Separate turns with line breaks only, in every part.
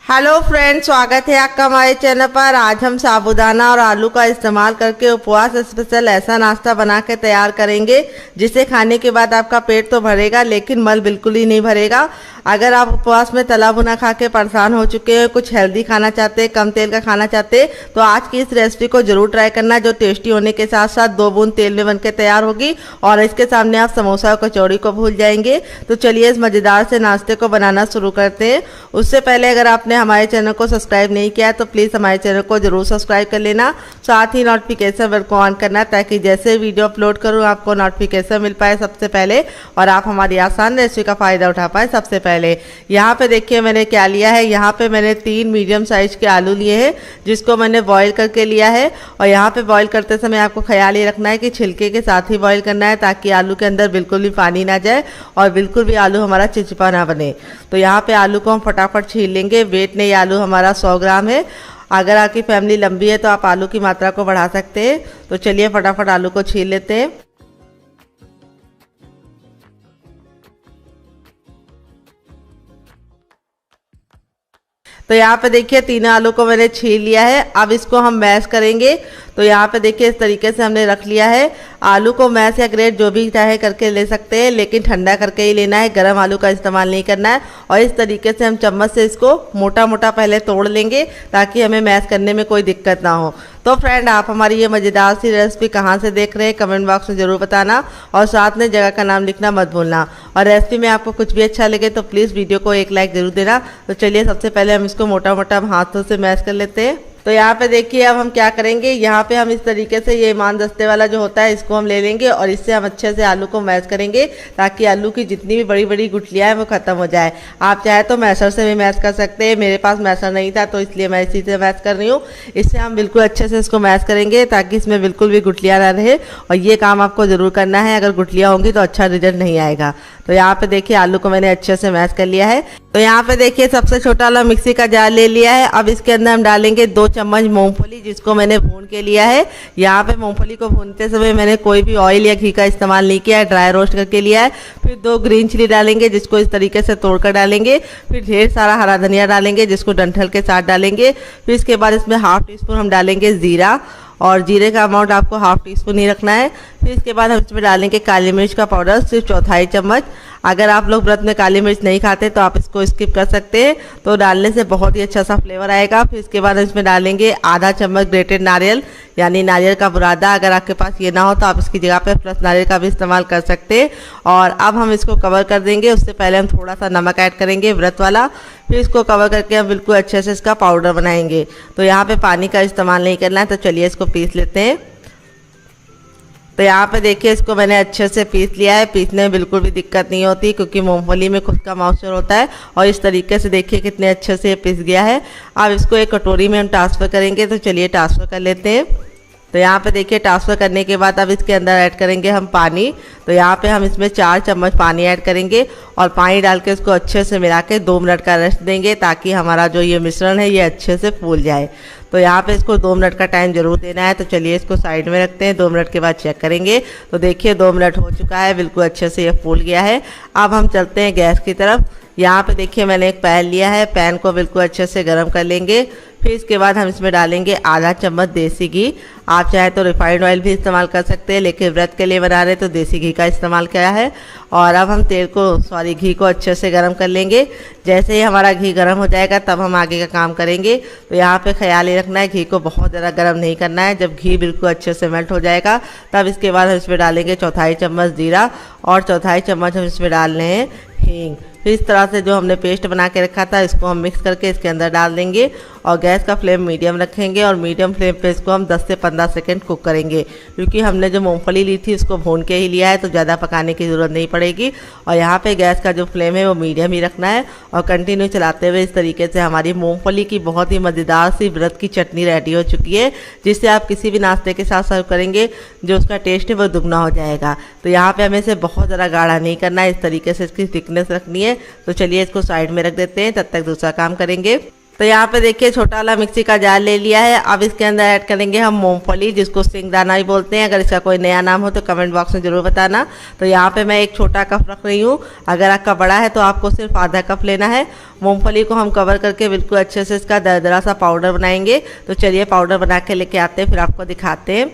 Hello friends, स्वागत है आपका हमारे चैनल पर। आज हम साबूदाना और आलू का इस्तेमाल करके उपवास स्पेशल ऐसा नाश्ता बना के तैयार करेंगे जिसे खाने के बाद आपका पेट तो भरेगा लेकिन मल बिल्कुल ही नहीं भरेगा। अगर आप उपवास में तला भुना खा के परेशान हो चुके हैं, कुछ हेल्दी खाना चाहते हैं, कम तेल का खाना चाहते हैं, तो आज की इस रेसिपी को जरूर ट्राई करना, जो टेस्टी होने के साथ साथ 2 बूंद तेल में बनकर तैयार होगी और इसके सामने आप समोसा और कचौड़ी को भूल जाएंगे। तो चलिए इस मज़ेदार से नाश्ते को बनाना शुरू करते हैं। उससे पहले अगर आपने हमारे चैनल को सब्सक्राइब नहीं किया है तो प्लीज़ हमारे चैनल को जरूर सब्सक्राइब कर लेना, साथ ही नोटिफिकेशन बेल को ऑन करना ताकि जैसे वीडियो अपलोड करूँ आपको नोटिफिकेशन मिल पाए सबसे पहले और आप हमारी आसान रेसिपी का फ़ायदा उठा पाए सबसे पहले। यहाँ पे देखिए मैंने क्या लिया है। यहाँ पे मैंने 3 मीडियम साइज के आलू लिए हैं जिसको मैंने बॉईल करके लिया है। और यहाँ पे बॉईल करते समय आपको ख्याल ये रखना है कि छिलके के साथ ही बॉईल करना है ताकि आलू के अंदर बिल्कुल भी पानी ना जाए और बिल्कुल भी आलू हमारा चिपचिपा ना बने। तो यहाँ पे आलू को हम फटाफट छील लेंगे। वेट नहीं, आलू हमारा 100 ग्राम है। अगर आपकी फैमिली लंबी है तो आप आलू की मात्रा को बढ़ा सकते हैं। तो चलिए फटाफट आलू को छील लेते हैं। तो यहाँ पे देखिए 3 आलू को मैंने छील लिया है। अब इसको हम मैश करेंगे। तो यहाँ पे देखिए इस तरीके से हमने रख लिया है। आलू को मैश या ग्रेट जो भी चाहे करके ले सकते हैं, लेकिन ठंडा करके ही लेना है, गर्म आलू का इस्तेमाल नहीं करना है। और इस तरीके से हम चम्मच से इसको मोटा मोटा पहले तोड़ लेंगे ताकि हमें मैश करने में कोई दिक्कत ना हो। तो फ्रेंड, आप हमारी ये मज़ेदार सी रेसिपी कहाँ से देख रहे हैं कमेंट बॉक्स में ज़रूर बताना और साथ में जगह का नाम लिखना मत भूलना। और रेसिपी में आपको कुछ भी अच्छा लगे तो प्लीज़ वीडियो को एक लाइक ज़रूर देना। तो चलिए सबसे पहले हम इसको मोटा मोटा हाथों से मैश कर लेते हैं। तो यहाँ पे देखिए अब हम क्या करेंगे, यहाँ पे हम इस तरीके से ये ईमान दस्ते वाला जो होता है इसको हम ले लेंगे और इससे हम अच्छे से आलू को मैश करेंगे ताकि आलू की जितनी भी बड़ी बड़ी गुठलियाँ हैं वो ख़त्म हो जाए। आप चाहे तो मैशर से भी मैश कर सकते हैं। मेरे पास मैशर नहीं था तो इसलिए मैं इसी से मैश कर रही हूँ। इससे हम बिल्कुल अच्छे से इसको मैश करेंगे ताकि इसमें बिल्कुल भी गुठलियाँ ना रहे। और ये काम आपको ज़रूर करना है, अगर गुठलियाँ होंगी तो अच्छा रिजल्ट नहीं आएगा। तो यहाँ पे देखिए आलू को मैंने अच्छे से मैश कर लिया है। तो यहाँ पे देखिए सबसे छोटा वाला मिक्सी का जार ले लिया है। अब इसके अंदर हम डालेंगे 2 चम्मच मूंगफली जिसको मैंने भून के लिया है। यहाँ पे मूंगफली को भूनते समय मैंने कोई भी ऑयल या घी का इस्तेमाल नहीं किया है, ड्राई रोस्ट करके लिया है। फिर 2 ग्रीन चिली डालेंगे जिसको इस तरीके से तोड़कर डालेंगे। फिर ढेर सारा हरा धनिया डालेंगे जिसको डंठल के साथ डालेंगे। फिर इसके बाद इसमें ½ टीस्पून हम डालेंगे ज़ीरा और जीरे का अमाउंट आपको ½ टीस्पून ही रखना है। फिर इसके बाद हम इसमें डालेंगे काली मिर्च का पाउडर सिर्फ 1/4 चम्मच। अगर आप लोग व्रत में काली मिर्च नहीं खाते तो आप इसको स्किप कर सकते हैं, तो डालने से बहुत ही अच्छा सा फ्लेवर आएगा। फिर इसके बाद हम इसमें डालेंगे ½ चम्मच ग्रेटेड नारियल यानी नारियल का बुरादा। अगर आपके पास ये ना हो तो आप इसकी जगह पे फ्रेश नारियल का भी इस्तेमाल कर सकते हैं। और अब हम इसको कवर कर देंगे। उससे पहले हम थोड़ा सा नमक ऐड करेंगे व्रत वाला। फिर इसको कवर करके हम बिल्कुल अच्छे से इसका पाउडर बनाएंगे। तो यहाँ पे पानी का इस्तेमाल नहीं करना है। तो चलिए इसको पीस लेते हैं। तो यहाँ पे देखिए इसको मैंने अच्छे से पीस लिया है। पीसने में बिल्कुल भी दिक्कत नहीं होती क्योंकि मूंगफली में खुद का मॉइस्चर होता है। और इस तरीके से देखिए कितने अच्छे से ये पिस गया है। अब इसको एक कटोरी में हम ट्रांसफ़र करेंगे। तो चलिए ट्रांसफ़र कर लेते हैं। तो यहाँ पे देखिए ट्रांसफ़र करने के बाद अब इसके अंदर ऐड करेंगे हम पानी। तो यहाँ पे हम इसमें 4 चम्मच पानी ऐड करेंगे और पानी डाल के इसको अच्छे से मिला के 2 मिनट का रेस्ट देंगे ताकि हमारा जो ये मिश्रण है ये अच्छे से फूल जाए। तो यहाँ पे इसको 2 मिनट का टाइम जरूर देना है। तो चलिए इसको साइड में रखते हैं। 2 मिनट के बाद चेक करेंगे। तो देखिए 2 मिनट हो चुका है, बिल्कुल अच्छे से ये फूल गया है। अब हम चलते हैं गैस की तरफ। यहाँ पे देखिए मैंने एक पैन लिया है। पैन को बिल्कुल अच्छे से गर्म कर लेंगे। फिर इसके बाद हम इसमें डालेंगे ½ चम्मच देसी घी। आप चाहे तो रिफाइंड ऑयल भी इस्तेमाल कर सकते हैं, लेकिन व्रत के लिए बना रहे तो देसी घी का इस्तेमाल किया है। और अब हम घी को अच्छे से गर्म कर लेंगे। जैसे ही हमारा घी गर्म हो जाएगा तब हम आगे का काम करेंगे। तो यहाँ पे ख्याल ये रखना है घी को बहुत ज़्यादा गर्म नहीं करना है। जब घी बिल्कुल अच्छे से मेल्ट हो जाएगा तब इसके बाद हम इसमें डालेंगे 1/4 चम्मच जीरा और 1/4 चम्मच हम इसमें डाल रहे हैं हींग। फिर इस तरह से जो हमने पेस्ट बना के रखा था इसको हम मिक्स करके इसके अंदर डाल देंगे और गैस का फ्लेम मीडियम रखेंगे और मीडियम फ्लेम पे इसको हम 10 से 15 सेकंड कुक करेंगे क्योंकि हमने जो मूंगफली ली थी उसको भून के ही लिया है तो ज़्यादा पकाने की ज़रूरत नहीं पड़ेगी। और यहाँ पे गैस का जो फ्लेम है वो मीडियम ही रखना है और कंटिन्यू चलाते हुए इस तरीके से हमारी मूँगफली की बहुत ही मज़ेदार सी व्रत की चटनी रेडी हो चुकी है, जिससे आप किसी भी नाश्ते के साथ सर्व करेंगे जो उसका टेस्ट है वो दुगना हो जाएगा। तो यहाँ पर हमें इसे बहुत ज़्यादा गाढ़ा नहीं करना है, इस तरीके से इसकी थिकनेस रखनी है। तो चलिए इसको साइड में रख देते हैं, तब तक दूसरा काम करेंगे। तो यहाँ पे देखिए छोटा वाला मिक्सी का जार ले लिया है। अब इसके अंदर ऐड करेंगे हम मूंगफली, जिसको सिंगदाना ही बोलते हैं। अगर इसका कोई नया नाम हो तो कमेंट बॉक्स में ज़रूर बताना। तो यहाँ पे मैं एक छोटा कप रख रही हूँ, अगर आपका बड़ा है तो आपको सिर्फ आधा कप लेना है। मूंगफली को हम कवर करके बिल्कुल अच्छे से इसका दरदरा सा पाउडर बनाएंगे। तो चलिए पाउडर बना के लेके आते हैं, फिर आपको दिखाते हैं।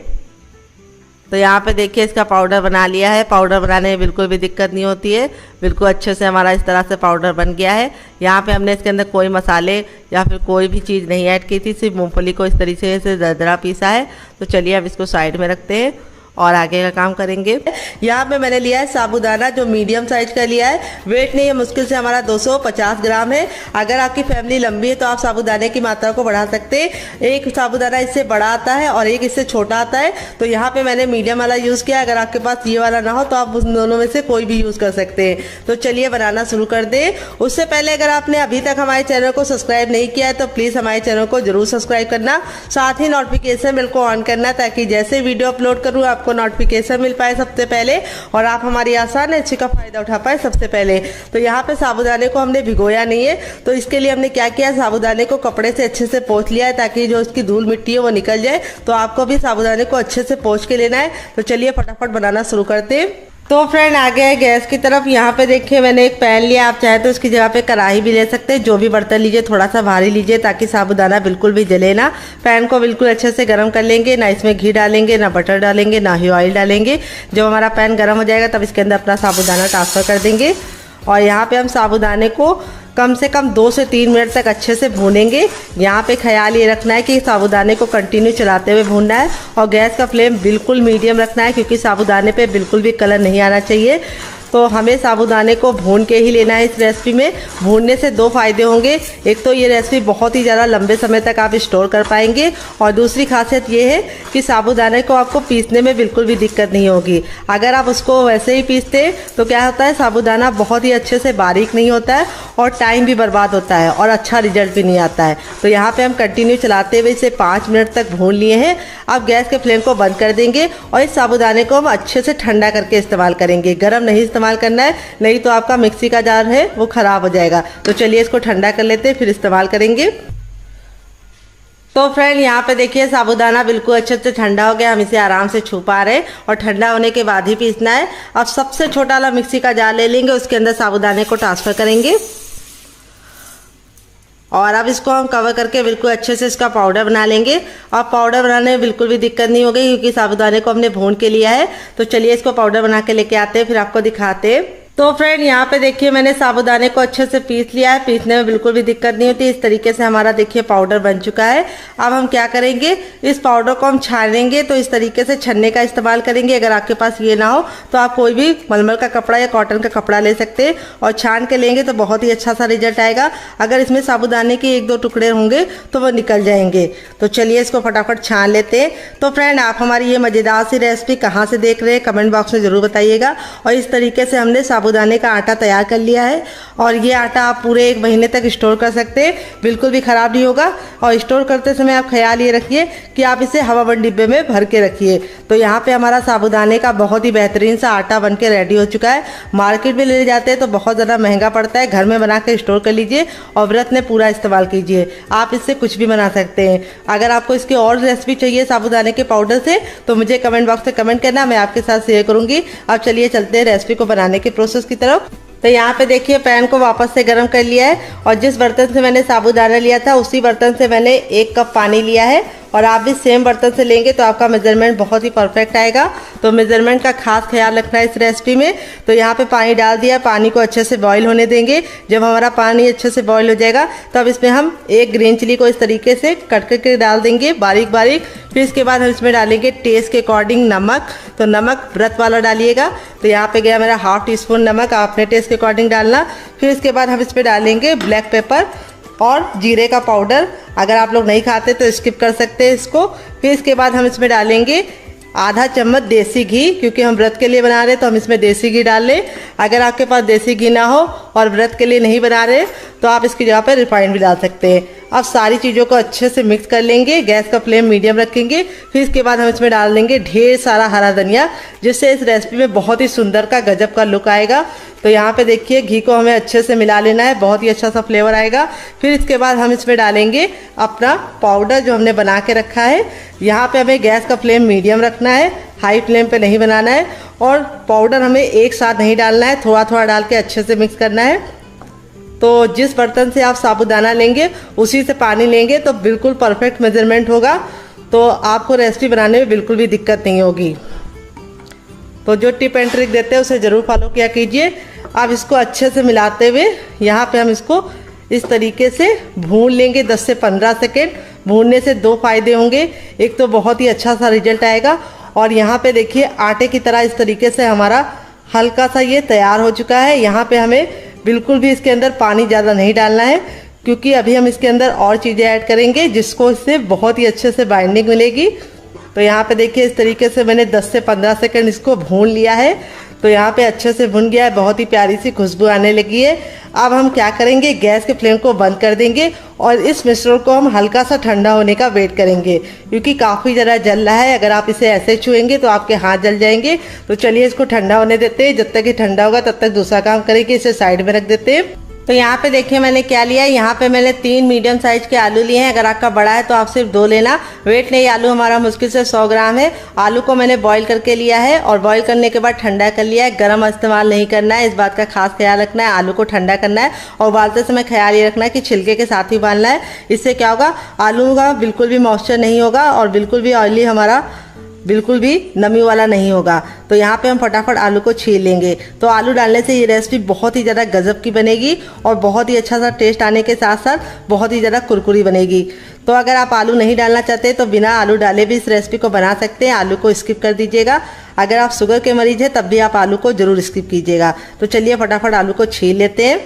तो यहाँ पे देखिए इसका पाउडर बना लिया है। पाउडर बनाने में बिल्कुल भी दिक्कत नहीं होती है, बिल्कुल अच्छे से हमारा इस तरह से पाउडर बन गया है। यहाँ पे हमने इसके अंदर कोई मसाले या फिर कोई भी चीज़ नहीं ऐड की थी, सिर्फ मूंगफली को इस तरीके से दरदरा पीसा है। तो चलिए अब इसको साइड में रखते हैं और आगे का काम करेंगे। यहाँ पे मैंने लिया है साबूदाना, जो मीडियम साइज का लिया है। वेट नहीं है, मुश्किल से हमारा 250 ग्राम है। अगर आपकी फैमिली लंबी है तो आप साबूदाने की मात्रा को बढ़ा सकते हैं। एक साबूदाना इससे बड़ा आता है और एक इससे छोटा आता है। तो यहाँ पे मैंने मीडियम वाला यूज़ किया। अगर आपके पास ये वाला ना हो तो आप उन दोनों में से कोई भी यूज़ कर सकते हैं। तो चलिए बनाना शुरू कर दें। उससे पहले अगर आपने अभी तक हमारे चैनल को सब्सक्राइब नहीं किया है तो प्लीज़ हमारे चैनल को जरूर सब्सक्राइब करना, साथ ही नोटिफिकेशन बेल को ऑन करना, ताकि जैसे वीडियो अपलोड करूँ आपको नोटिफिकेशन मिल पाए सबसे पहले और आप हमारी आसान अच्छी का फायदा उठा पाए सबसे पहले। तो यहाँ पे साबूदाने को हमने भिगोया नहीं है, तो इसके लिए हमने क्या किया, साबूदाने को कपड़े से अच्छे से पोंछ लिया है, ताकि जो उसकी धूल मिट्टी है वो निकल जाए। तो आपको भी साबूदाने को अच्छे से पोंछ के लेना है। तो चलिए फटाफट बनाना शुरू करते हैं। तो फ्रेंड आ गया है गैस की तरफ। यहाँ पे देखिए मैंने एक पैन लिया, आप चाहे तो इसकी जगह पे कढ़ाई भी ले सकते हैं। जो भी बर्तन लीजिए थोड़ा सा भारी लीजिए, ताकि साबूदाना बिल्कुल भी जले ना। पैन को बिल्कुल अच्छे से गर्म कर लेंगे, ना इसमें घी डालेंगे, ना बटर डालेंगे, ना ही ऑयल डालेंगे। जब हमारा पैन गर्म हो जाएगा तब इसके अंदर अपना साबूदाना ट्रांसफ़र कर देंगे। और यहाँ पे हम साबूदाने को कम से कम 2 से 3 मिनट तक अच्छे से भूनेंगे। यहाँ पे ख्याल ये रखना है कि साबूदाने को कंटिन्यू चलाते हुए भूनना है और गैस का फ्लेम बिल्कुल मीडियम रखना है, क्योंकि साबूदाने पे बिल्कुल भी कलर नहीं आना चाहिए। तो हमें साबूदाने को भून के ही लेना है इस रेसिपी में। भूनने से 2 फ़ायदे होंगे। एक तो ये रेसिपी बहुत ही ज़्यादा लंबे समय तक आप स्टोर कर पाएंगे, और दूसरी खासियत ये है कि साबूदाने को आपको पीसने में बिल्कुल भी दिक्कत नहीं होगी। अगर आप उसको वैसे ही पीसते तो क्या होता है, साबूदाना बहुत ही अच्छे से बारीक नहीं होता है और टाइम भी बर्बाद होता है और अच्छा रिजल्ट भी नहीं आता है। तो यहाँ पे हम कंटिन्यू चलाते हुए इसे 5 मिनट तक भून लिए हैं। अब गैस के फ्लेम को बंद कर देंगे और इस साबूदाने को हम अच्छे से ठंडा करके इस्तेमाल करेंगे। गर्म नहीं इस्तेमाल करना है, नहीं तो आपका मिक्सी का जार है वो ख़राब हो जाएगा। तो चलिए इसको ठंडा कर लेते हैं, फिर इस्तेमाल करेंगे। तो फ्रेंड यहाँ पे देखिए साबूदाना बिल्कुल अच्छे से ठंडा हो गया। हम इसे आराम से छू पा रहे हैं और ठंडा होने के बाद ही पीसना है। अब सबसे छोटा वाला मिक्सी का जार ले लेंगे, उसके अंदर साबूदाने को ट्रांसफ़र करेंगे और अब इसको हम कवर करके बिल्कुल अच्छे से इसका पाउडर बना लेंगे। और पाउडर बनाने में बिल्कुल भी दिक्कत नहीं होगी, क्योंकि साबूदाने को हमने भून के लिया है। तो चलिए इसको पाउडर बना के लेके आते हैं, फिर आपको दिखाते हैं। तो फ्रेंड यहाँ पे देखिए मैंने साबूदाने को अच्छे से पीस लिया है। पीसने में बिल्कुल भी दिक्कत नहीं होती। इस तरीके से हमारा देखिए पाउडर बन चुका है। अब हम क्या करेंगे, इस पाउडर को हम छानेंगे। तो इस तरीके से छन्ने का इस्तेमाल करेंगे। अगर आपके पास ये ना हो तो आप कोई भी मलमल का कपड़ा या कॉटन का कपड़ा ले सकते हैं और छान के लेंगे तो बहुत ही अच्छा सा रिजल्ट आएगा। अगर इसमें साबूदाने के 1-2 टुकड़े होंगे तो वो निकल जाएंगे। तो चलिए इसको फटाफट छान लेते हैं। तो फ्रेंड आप हमारी ये मज़ेदार सी रेसिपी कहाँ से देख रहे हैं कमेंट बॉक्स में ज़रूर बताइएगा। और इस तरीके से हमने साबूदाने का आटा तैयार कर लिया है और ये आटा आप पूरे 1 महीने तक स्टोर कर सकते हैं, बिल्कुल भी ख़राब नहीं होगा। और स्टोर करते समय आप ख्याल ये रखिए कि आप इसे हवाबंद डिब्बे में भर के रखिए। तो यहाँ पे हमारा साबूदाने का बहुत ही बेहतरीन सा आटा बन के रेडी हो चुका है। मार्केट में ले जाते हैं तो बहुत ज़्यादा महंगा पड़ता है, घर में बना के स्टोर कर लीजिए और व्रत में पूरा इस्तेमाल कीजिए। आप इससे कुछ भी बना सकते हैं। अगर आपको इसकी और रेसिपी चाहिए साबूदाने के पाउडर से तो मुझे कमेंट बॉक्स में कमेंट करना, मैं आपके साथ शेयर करूँगी। अब चलिए चलते हैं रेसिपी को बनाने के प्रोसेस की तरफ। तो यहाँ पे देखिए पैन को वापस से गर्म कर लिया है और जिस बर्तन से मैंने साबूदाना लिया था उसी बर्तन से मैंने 1 कप पानी लिया है। और आप भी सेम बर्तन से लेंगे तो आपका मेजरमेंट बहुत ही परफेक्ट आएगा। तो मेजरमेंट का खास ख्याल रखना है इस रेसिपी में। तो यहाँ पे पानी डाल दिया, पानी को अच्छे से बॉईल होने देंगे। जब हमारा पानी अच्छे से बॉईल हो जाएगा तब इसमें हम 1 ग्रीन चिली को इस तरीके से कट करके डाल देंगे बारीक बारीक। फिर इसके बाद हम इसमें डालेंगे टेस्ट के अकॉर्डिंग नमक। तो नमक व्रत वाला डालिएगा। तो यहाँ पे गया मेरा 1/2 टीस्पून नमक, आपने टेस्ट के अकॉर्डिंग डालना। फिर इसके बाद हम इसमें डालेंगे ब्लैक पेपर और जीरे का पाउडर। अगर आप लोग नहीं खाते तो स्किप कर सकते हैं इसको। फिर इसके बाद हम इसमें डालेंगे आधा चम्मच देसी घी, क्योंकि हम व्रत के लिए बना रहे हैं तो हम इसमें देसी घी डाल लें। अगर आपके पास देसी घी ना हो और व्रत के लिए नहीं बना रहे तो आप इसकी जगह पर रिफाइंड भी डाल सकते हैं। अब सारी चीज़ों को अच्छे से मिक्स कर लेंगे। गैस का फ्लेम मीडियम रखेंगे। फिर इसके बाद हम इसमें डाल देंगे ढेर सारा हरा धनिया, जिससे इस रेसिपी में बहुत ही सुंदर का गजब का लुक आएगा। तो यहाँ पे देखिए घी को हमें अच्छे से मिला लेना है, बहुत ही अच्छा सा फ्लेवर आएगा। फिर इसके बाद हम इसमें डालेंगे अपना पाउडर जो हमने बना के रखा है। यहाँ पे हमें गैस का फ्लेम मीडियम रखना है, हाई फ्लेम पे नहीं बनाना है। और पाउडर हमें एक साथ नहीं डालना है, थोड़ा थोड़ा डाल के अच्छे से मिक्स करना है। तो जिस बर्तन से आप साबूदाना लेंगे उसी से पानी लेंगे तो बिल्कुल परफेक्ट मेजरमेंट होगा, तो आपको रेसिपी बनाने में बिल्कुल भी दिक्कत नहीं होगी। तो जो टिप एंड ट्रिक देते हैं उसे ज़रूर फॉलो किया कीजिए। अब इसको अच्छे से मिलाते हुए यहाँ पे हम इसको इस तरीके से भून लेंगे 10 से 15 सेकेंड। भूनने से दो फायदे होंगे, एक तो बहुत ही अच्छा सा रिजल्ट आएगा, और यहाँ पे देखिए आटे की तरह इस तरीके से हमारा हल्का सा ये तैयार हो चुका है। यहाँ पे हमें बिल्कुल भी इसके अंदर पानी ज़्यादा नहीं डालना है, क्योंकि अभी हम इसके अंदर और चीज़ें ऐड करेंगे जिसको इससे बहुत ही अच्छे से बाइंडिंग मिलेगी। तो यहाँ पे देखिए इस तरीके से मैंने 10 से 15 सेकंड इसको भून लिया है। तो यहाँ पे अच्छे से भुन गया है, बहुत ही प्यारी सी खुशबू आने लगी है। अब हम क्या करेंगे, गैस के फ्लेम को बंद कर देंगे और इस मिश्रण को हम हल्का सा ठंडा होने का वेट करेंगे, क्योंकि काफ़ी ज़रा जल रहा है। अगर आप इसे ऐसे छुएंगे तो आपके हाथ जल जाएंगे। तो चलिए इसको ठंडा होने देते हैं। जब तक ये ठंडा होगा तब तक दूसरा काम करेंगे, इसे साइड में रख देते हैं। तो यहाँ पे देखिए मैंने क्या लिया है, यहाँ पे मैंने 3 मीडियम साइज के आलू लिए हैं। अगर आपका बड़ा है तो आप सिर्फ 2 लेना। वेट नहीं, आलू हमारा मुश्किल से 100 ग्राम है। आलू को मैंने बॉईल करके लिया है और बॉईल करने के बाद ठंडा कर लिया है। गर्म इस्तेमाल नहीं करना है, इस बात का खास ख्याल रखना है। आलू को ठंडा करना है और उबालते समय ख्याल ये रखना है कि छिलके के साथ ही उबालना है। इससे क्या होगा, आलू का बिल्कुल भी मॉइस्चर नहीं होगा और बिल्कुल भी ऑयली हमारा बिल्कुल भी नमी वाला नहीं होगा। तो यहाँ पे हम फटाफट आलू को छील लेंगे। तो आलू डालने से ये रेसिपी बहुत ही ज़्यादा गजब की बनेगी और बहुत ही अच्छा सा टेस्ट आने के साथ साथ बहुत ही ज़्यादा कुरकुरी बनेगी। तो अगर आप आलू नहीं डालना चाहते तो बिना आलू डाले भी इस रेसिपी को बना सकते हैं। आलू को स्किप कर दीजिएगा। अगर आप शुगर के मरीज हैं तब भी आप आलू को जरूर स्किप कीजिएगा। तो चलिए फटाफट आलू को छील लेते हैं।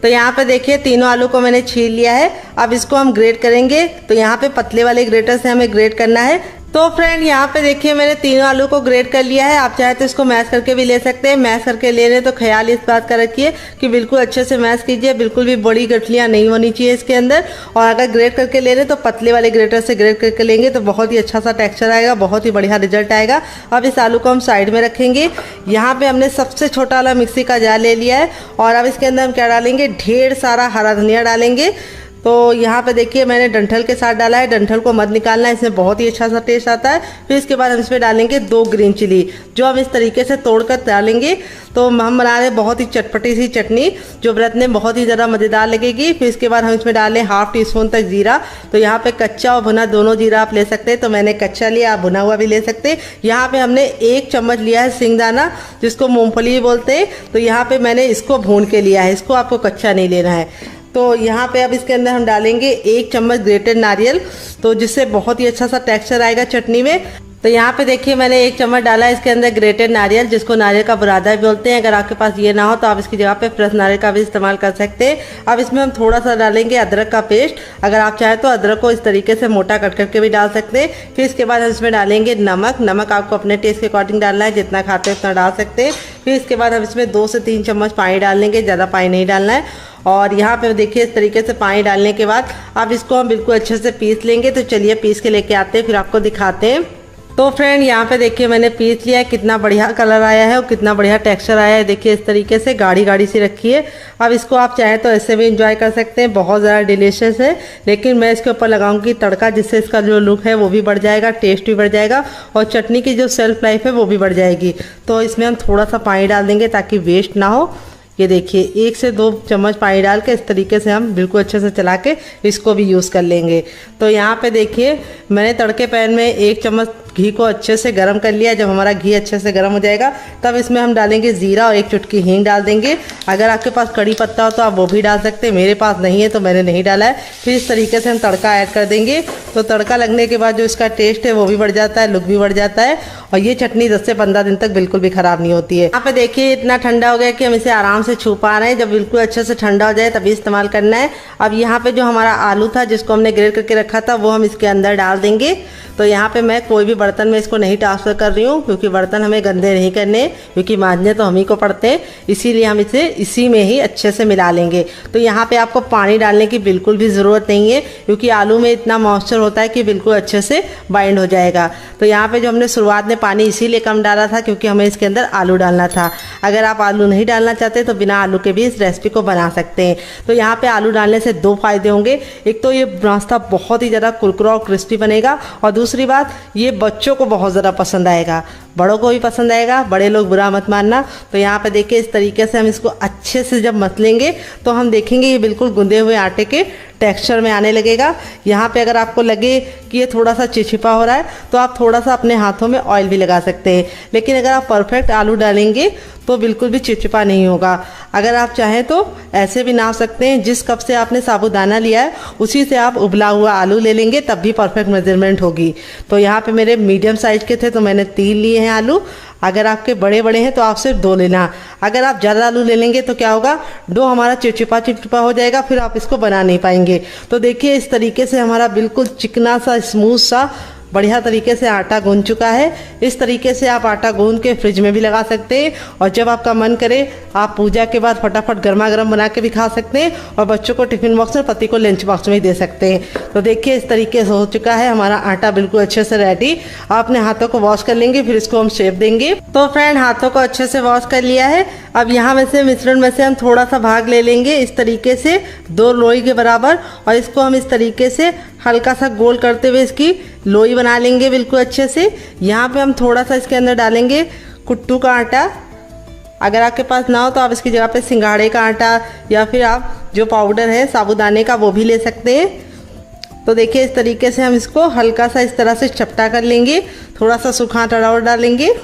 तो यहाँ पे देखिए तीनों आलू को मैंने छील लिया है। अब इसको हम ग्रेट करेंगे। तो यहाँ पे पतले वाले ग्रेटर से हमें ग्रेट करना है। तो फ्रेंड यहाँ पे देखिए मैंने तीनों आलू को ग्रेट कर लिया है। आप चाहे तो इसको मैश करके भी ले सकते हैं। मैश करके ले रहे तो ख्याल इस बात का रखिए कि बिल्कुल अच्छे से मैश कीजिए, बिल्कुल भी बड़ी गठलियाँ नहीं होनी चाहिए इसके अंदर। और अगर ग्रेट करके ले रहे तो पतले वाले ग्रेटर से ग्रेट करके लेंगे तो बहुत ही अच्छा सा टेक्सचर आएगा, बहुत ही बढ़िया रिजल्ट आएगा। अब इस आलू को हम साइड में रखेंगे। यहाँ पे हमने सबसे छोटा वाला मिक्सी का जार ले लिया है और अब इसके अंदर हम क्या डालेंगे, ढेर सारा हरा धनिया डालेंगे। तो यहाँ पे देखिए मैंने डंठल के साथ डाला है। डंठल को मत निकालना है, इसमें बहुत ही अच्छा सा टेस्ट आता है। फिर इसके बाद हम इसमें डालेंगे 2 ग्रीन चिली, जो हम इस तरीके से तोड़कर डालेंगे। तो हम बना रहे बहुत ही चटपटी सी चटनी, जो व्रत में बहुत ही ज़्यादा मज़ेदार लगेगी। फिर इसके बाद हम इसमें डालें 1/2 टीस्पून तक जीरा। तो यहाँ पे कच्चा और भुना दोनों जीरा आप ले सकते हैं। तो मैंने कच्चा लिया, आप भुना हुआ भी ले सकते हैं। यहाँ पे हमने 1 चम्मच लिया है सिंगदाना, जिसको मूँगफली भी बोलते हैं। तो यहाँ पे मैंने इसको भून के लिया है, इसको आपको कच्चा नहीं लेना है। तो यहाँ पे अब इसके अंदर हम डालेंगे 1 चम्मच ग्रेटेड नारियल, तो जिससे बहुत ही अच्छा सा टेक्सचर आएगा चटनी में। तो यहाँ पे देखिए मैंने 1 चम्मच डाला है इसके अंदर ग्रेटेड नारियल, जिसको नारियल का बुरादा भी बोलते हैं। अगर आपके पास ये ना हो तो आप इसकी जगह पे फ्रेश नारियल का भी इस्तेमाल कर सकते हैं। अब इसमें हम थोड़ा सा डालेंगे अदरक का पेस्ट। अगर आप चाहें तो अदरक को इस तरीके से मोटा कट करके भी डाल सकते हैं। फिर इसके बाद हम इसमें डालेंगे नमक। नमक आपको अपने टेस्ट के अकॉर्डिंग डालना है, जितना खाते हैं उतना डाल सकते हैं। फिर इसके बाद हम इसमें 2 से 3 चम्मच पानी डाल लेंगे, ज़्यादा पानी नहीं डालना है। और यहाँ पे देखिए इस तरीके से पानी डालने के बाद अब इसको हम बिल्कुल अच्छे से पीस लेंगे। तो चलिए पीस के लेके आते हैं, फिर आपको दिखाते हैं। तो फ्रेंड यहाँ पे देखिए मैंने पीस लिया है, कितना बढ़िया कलर आया है और कितना बढ़िया टेक्सचर आया है। देखिए इस तरीके से गाढ़ी गाढ़ी सी रखी है। अब इसको आप चाहें तो ऐसे भी इंजॉय कर सकते हैं, बहुत ज़्यादा डिलीशियस है। लेकिन मैं इसके ऊपर लगाऊंगी तड़का, जिससे इसका जो लुक है वो भी बढ़ जाएगा, टेस्ट भी बढ़ जाएगा और चटनी की जो शेल्फ लाइफ है वो भी बढ़ जाएगी। तो इसमें हम थोड़ा सा पानी डाल देंगे ताकि वेस्ट ना हो। ये देखिए 1 से 2 चम्मच पानी डाल के इस तरीके से हम बिल्कुल अच्छे से चला के इसको भी यूज़ कर लेंगे। तो यहाँ पे देखिए मैंने तड़के पैन में 1 चम्मच घी को अच्छे से गर्म कर लिया। जब हमारा घी अच्छे से गर्म हो जाएगा तब इसमें हम डालेंगे जीरा और 1 चुटकी हींग डाल देंगे। अगर आपके पास कड़ी पत्ता हो तो आप वो भी डाल सकते हैं, मेरे पास नहीं है तो मैंने नहीं डाला है। फिर इस तरीके से हम तड़का ऐड कर देंगे। तो तड़का लगने के बाद जो इसका टेस्ट है वो भी बढ़ जाता है, लुक भी बढ़ जाता है और ये चटनी 10 से 15 दिन तक बिल्कुल भी ख़राब नहीं होती है। यहाँ पे देखिए इतना ठंडा हो गया कि हम इसे आराम से छू पा रहे हैं। जब बिल्कुल अच्छे से ठंडा हो जाए तभी इस्तेमाल करना है। अब यहाँ पे जो हमारा आलू था जिसको हमने ग्रेट करके रखा था वो हम इसके अंदर डाल देंगे। तो यहाँ पे मैं कोई भी बर्तन में इसको नहीं ट्रांसफ़र कर रही हूँ, क्योंकि बर्तन हमें गंदे नहीं करने, क्योंकि मांजने तो हम ही को पड़ते हैं, इसीलिए हम इसे इसी में ही अच्छे से मिला लेंगे। तो यहाँ पे आपको पानी डालने की बिल्कुल भी ज़रूरत नहीं है, क्योंकि आलू में इतना मॉइस्चर होता है कि बिल्कुल अच्छे से बाइंड हो जाएगा। तो यहाँ पे जो हमने शुरुआत में पानी इसीलिए कम डाला था, क्योंकि हमें इसके अंदर आलू डालना था। अगर आप आलू नहीं डालना चाहते तो बिना आलू के भी इस रेसिपी को बना सकते हैं। तो यहाँ पे आलू डालने से 2 फायदे होंगे। एक तो ये नाश्ता बहुत ही ज़्यादा कुरकुरा और क्रिस्पी बनेगा, और दूसरी बात ये बच्चों को बहुत ज़्यादा पसंद आएगा, बड़ों को भी पसंद आएगा, बड़े लोग बुरा मत मानना। तो यहाँ पे देखिए इस तरीके से हम इसको अच्छे से जब मसलेंगे तो हम देखेंगे ये बिल्कुल गूंदे हुए आटे के टेक्सचर में आने लगेगा। यहाँ पे अगर आपको लगे कि ये थोड़ा सा चिपचिपा हो रहा है तो आप थोड़ा सा अपने हाथों में ऑयल भी लगा सकते हैं, लेकिन अगर आप परफेक्ट आलू डालेंगे तो बिल्कुल भी चिपचिपा नहीं होगा। अगर आप चाहें तो ऐसे भी नाप सकते हैं, जिस कप से आपने साबूदाना लिया है उसी से आप उबला हुआ आलू ले लेंगे, तब भी परफेक्ट मेजरमेंट होगी। तो यहाँ पे मेरे मीडियम साइज़ के थे तो मैंने 3 लिए हैं आलू। अगर आपके बड़े बड़े हैं तो आप सिर्फ 2 लेना। अगर आप ज़्यादा आलू ले लेंगे तो क्या होगा, डो हमारा चिपचिपा हो जाएगा, फिर आप इसको बना नहीं पाएंगे। तो देखिए इस तरीके से हमारा बिल्कुल चिकना सा स्मूथ सा बढ़िया तरीके से आटा गूंद चुका है। इस तरीके से आप आटा गूंद के फ्रिज में भी लगा सकते हैं, और जब आपका मन करे आप पूजा के बाद फटाफट गर्मा गर्म बना के भी खा सकते हैं, और बच्चों को टिफिन बॉक्स में, पति को लंच बॉक्स में ही दे सकते हैं। तो देखिए इस तरीके से हो चुका है हमारा आटा बिल्कुल अच्छे से रेडी। आप अपने हाथों को वॉश कर लेंगे, फिर इसको हम शेप देंगे। तो फ्रेंड हाथों को अच्छे से वॉश कर लिया है। अब यहाँ में से मिश्रण में से हम थोड़ा सा भाग ले लेंगे इस तरीके से 2 लोई के बराबर, और इसको हम इस तरीके से हल्का सा गोल करते हुए इसकी लोई बना लेंगे बिल्कुल अच्छे से। यहाँ पे हम थोड़ा सा इसके अंदर डालेंगे कुट्टू का आटा। अगर आपके पास ना हो तो आप इसकी जगह पे सिंघाड़े का आटा या फिर आप जो पाउडर है साबूदाने का वो भी ले सकते हैं। तो देखिए इस तरीके से हम इसको हल्का सा इस तरह से चपटा कर लेंगे, थोड़ा सा सूखा आटा और डालेंगे,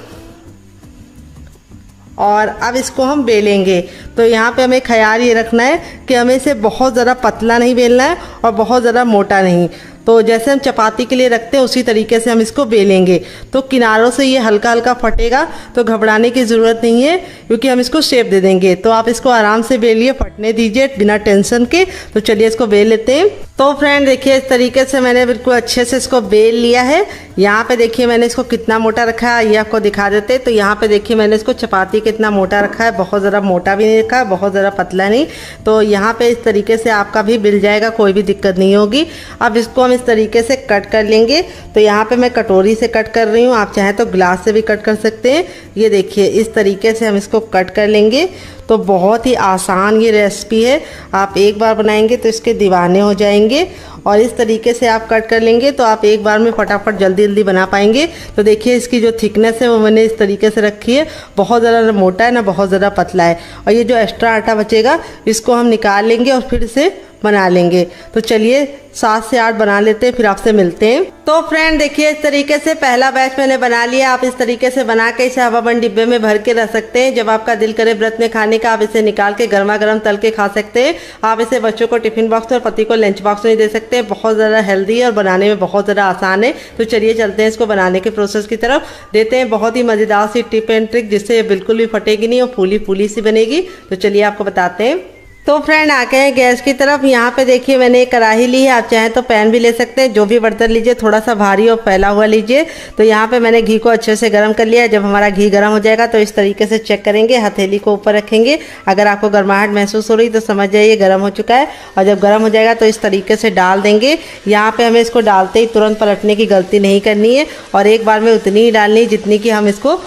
और अब इसको हम बेलेंगे। तो यहाँ पे हमें ख्याल ये रखना है कि हमें इसे बहुत ज़्यादा पतला नहीं बेलना है और बहुत ज़्यादा मोटा नहीं। तो जैसे हम चपाती के लिए रखते हैं उसी तरीके से हम इसको बेलेंगे। तो किनारों से ये हल्का हल्का फटेगा, तो घबराने की ज़रूरत नहीं है, क्योंकि हम इसको शेप दे देंगे। तो आप इसको आराम से बेलिए, फटने दीजिए बिना टेंशन के। तो चलिए इसको बेल लेते हैं। तो फ्रेंड देखिए इस तरीके से मैंने बिल्कुल अच्छे से इसको बेल लिया है। यहाँ पे देखिए मैंने इसको कितना मोटा रखा है ये आपको दिखा देते। तो यहाँ पे देखिए मैंने इसको चपाती कितना मोटा रखा है, बहुत ज़्यादा मोटा भी नहीं रखा है, बहुत ज़्यादा पतला नहीं। तो यहाँ पे इस तरीके से आपका भी बिल जाएगा, कोई भी दिक्कत नहीं होगी। अब इसको हम इस तरीके से कट कर लेंगे। तो यहाँ पे मैं कटोरी से कट कर रही हूँ, आप चाहें तो ग्लास से भी कट कर सकते हैं। ये देखिए इस तरीके से हम इसको कट कर लेंगे। तो बहुत ही आसान ये रेसिपी है, आप एक बार बनाएंगे तो इसके दीवाने हो जाएंगे। और इस तरीके से आप कट कर लेंगे तो आप एक बार में फटाफट जल्दी जल्दी बना पाएंगे। तो देखिए इसकी जो थिकनेस है वो मैंने इस तरीके से रखी है, बहुत ज़्यादा मोटा है ना बहुत ज़्यादा पतला है। और ये जो एक्स्ट्रा आटा बचेगा इसको हम निकाल लेंगे और फिर से बना लेंगे। तो चलिए 7 से 8 बना लेते हैं, फिर आपसे मिलते हैं। तो फ्रेंड देखिए इस तरीके से पहला बैच मैंने बना लिया। आप इस तरीके से बना के इसे हवाबंद डिब्बे में भर के रख सकते हैं। जब आपका दिल करे व्रत में खाने का आप इसे निकाल के गर्मा गर्म तल के खा सकते हैं। आप इसे बच्चों को टिफिन बॉक्स में और पति को लंच बॉक्स में दे सकते हैं। बहुत ज़्यादा हेल्दी है और बनाने में बहुत ज़्यादा आसान है। तो चलिए चलते हैं इसको बनाने के प्रोसेस की तरफ। देते हैं बहुत ही मज़ेदार सी टिप एंड ट्रिक, जिससे ये बिल्कुल भी फटेगी नहीं और फूली फूली सी बनेगी। तो चलिए आपको बताते हैं। तो फ्रेंड आ गए हैं गैस की तरफ। यहाँ पे देखिए मैंने एक कढ़ाई ली है, आप चाहें तो पैन भी ले सकते हैं। जो भी बर्तन लीजिए थोड़ा सा भारी और फैला हुआ लीजिए। तो यहाँ पे मैंने घी को अच्छे से गर्म कर लिया है। जब हमारा घी गर्म हो जाएगा तो इस तरीके से चेक करेंगे, हथेली को ऊपर रखेंगे। अगर आपको गर्माहट महसूस हो रही तो समझ जाइए गर्म हो चुका है। और जब गर्म हो जाएगा तो इस तरीके से डाल देंगे। यहाँ पर हमें इसको डालते ही तुरंत पलटने की गलती नहीं करनी है, और एक बार में उतनी ही डालनी है जितनी कि हम इसको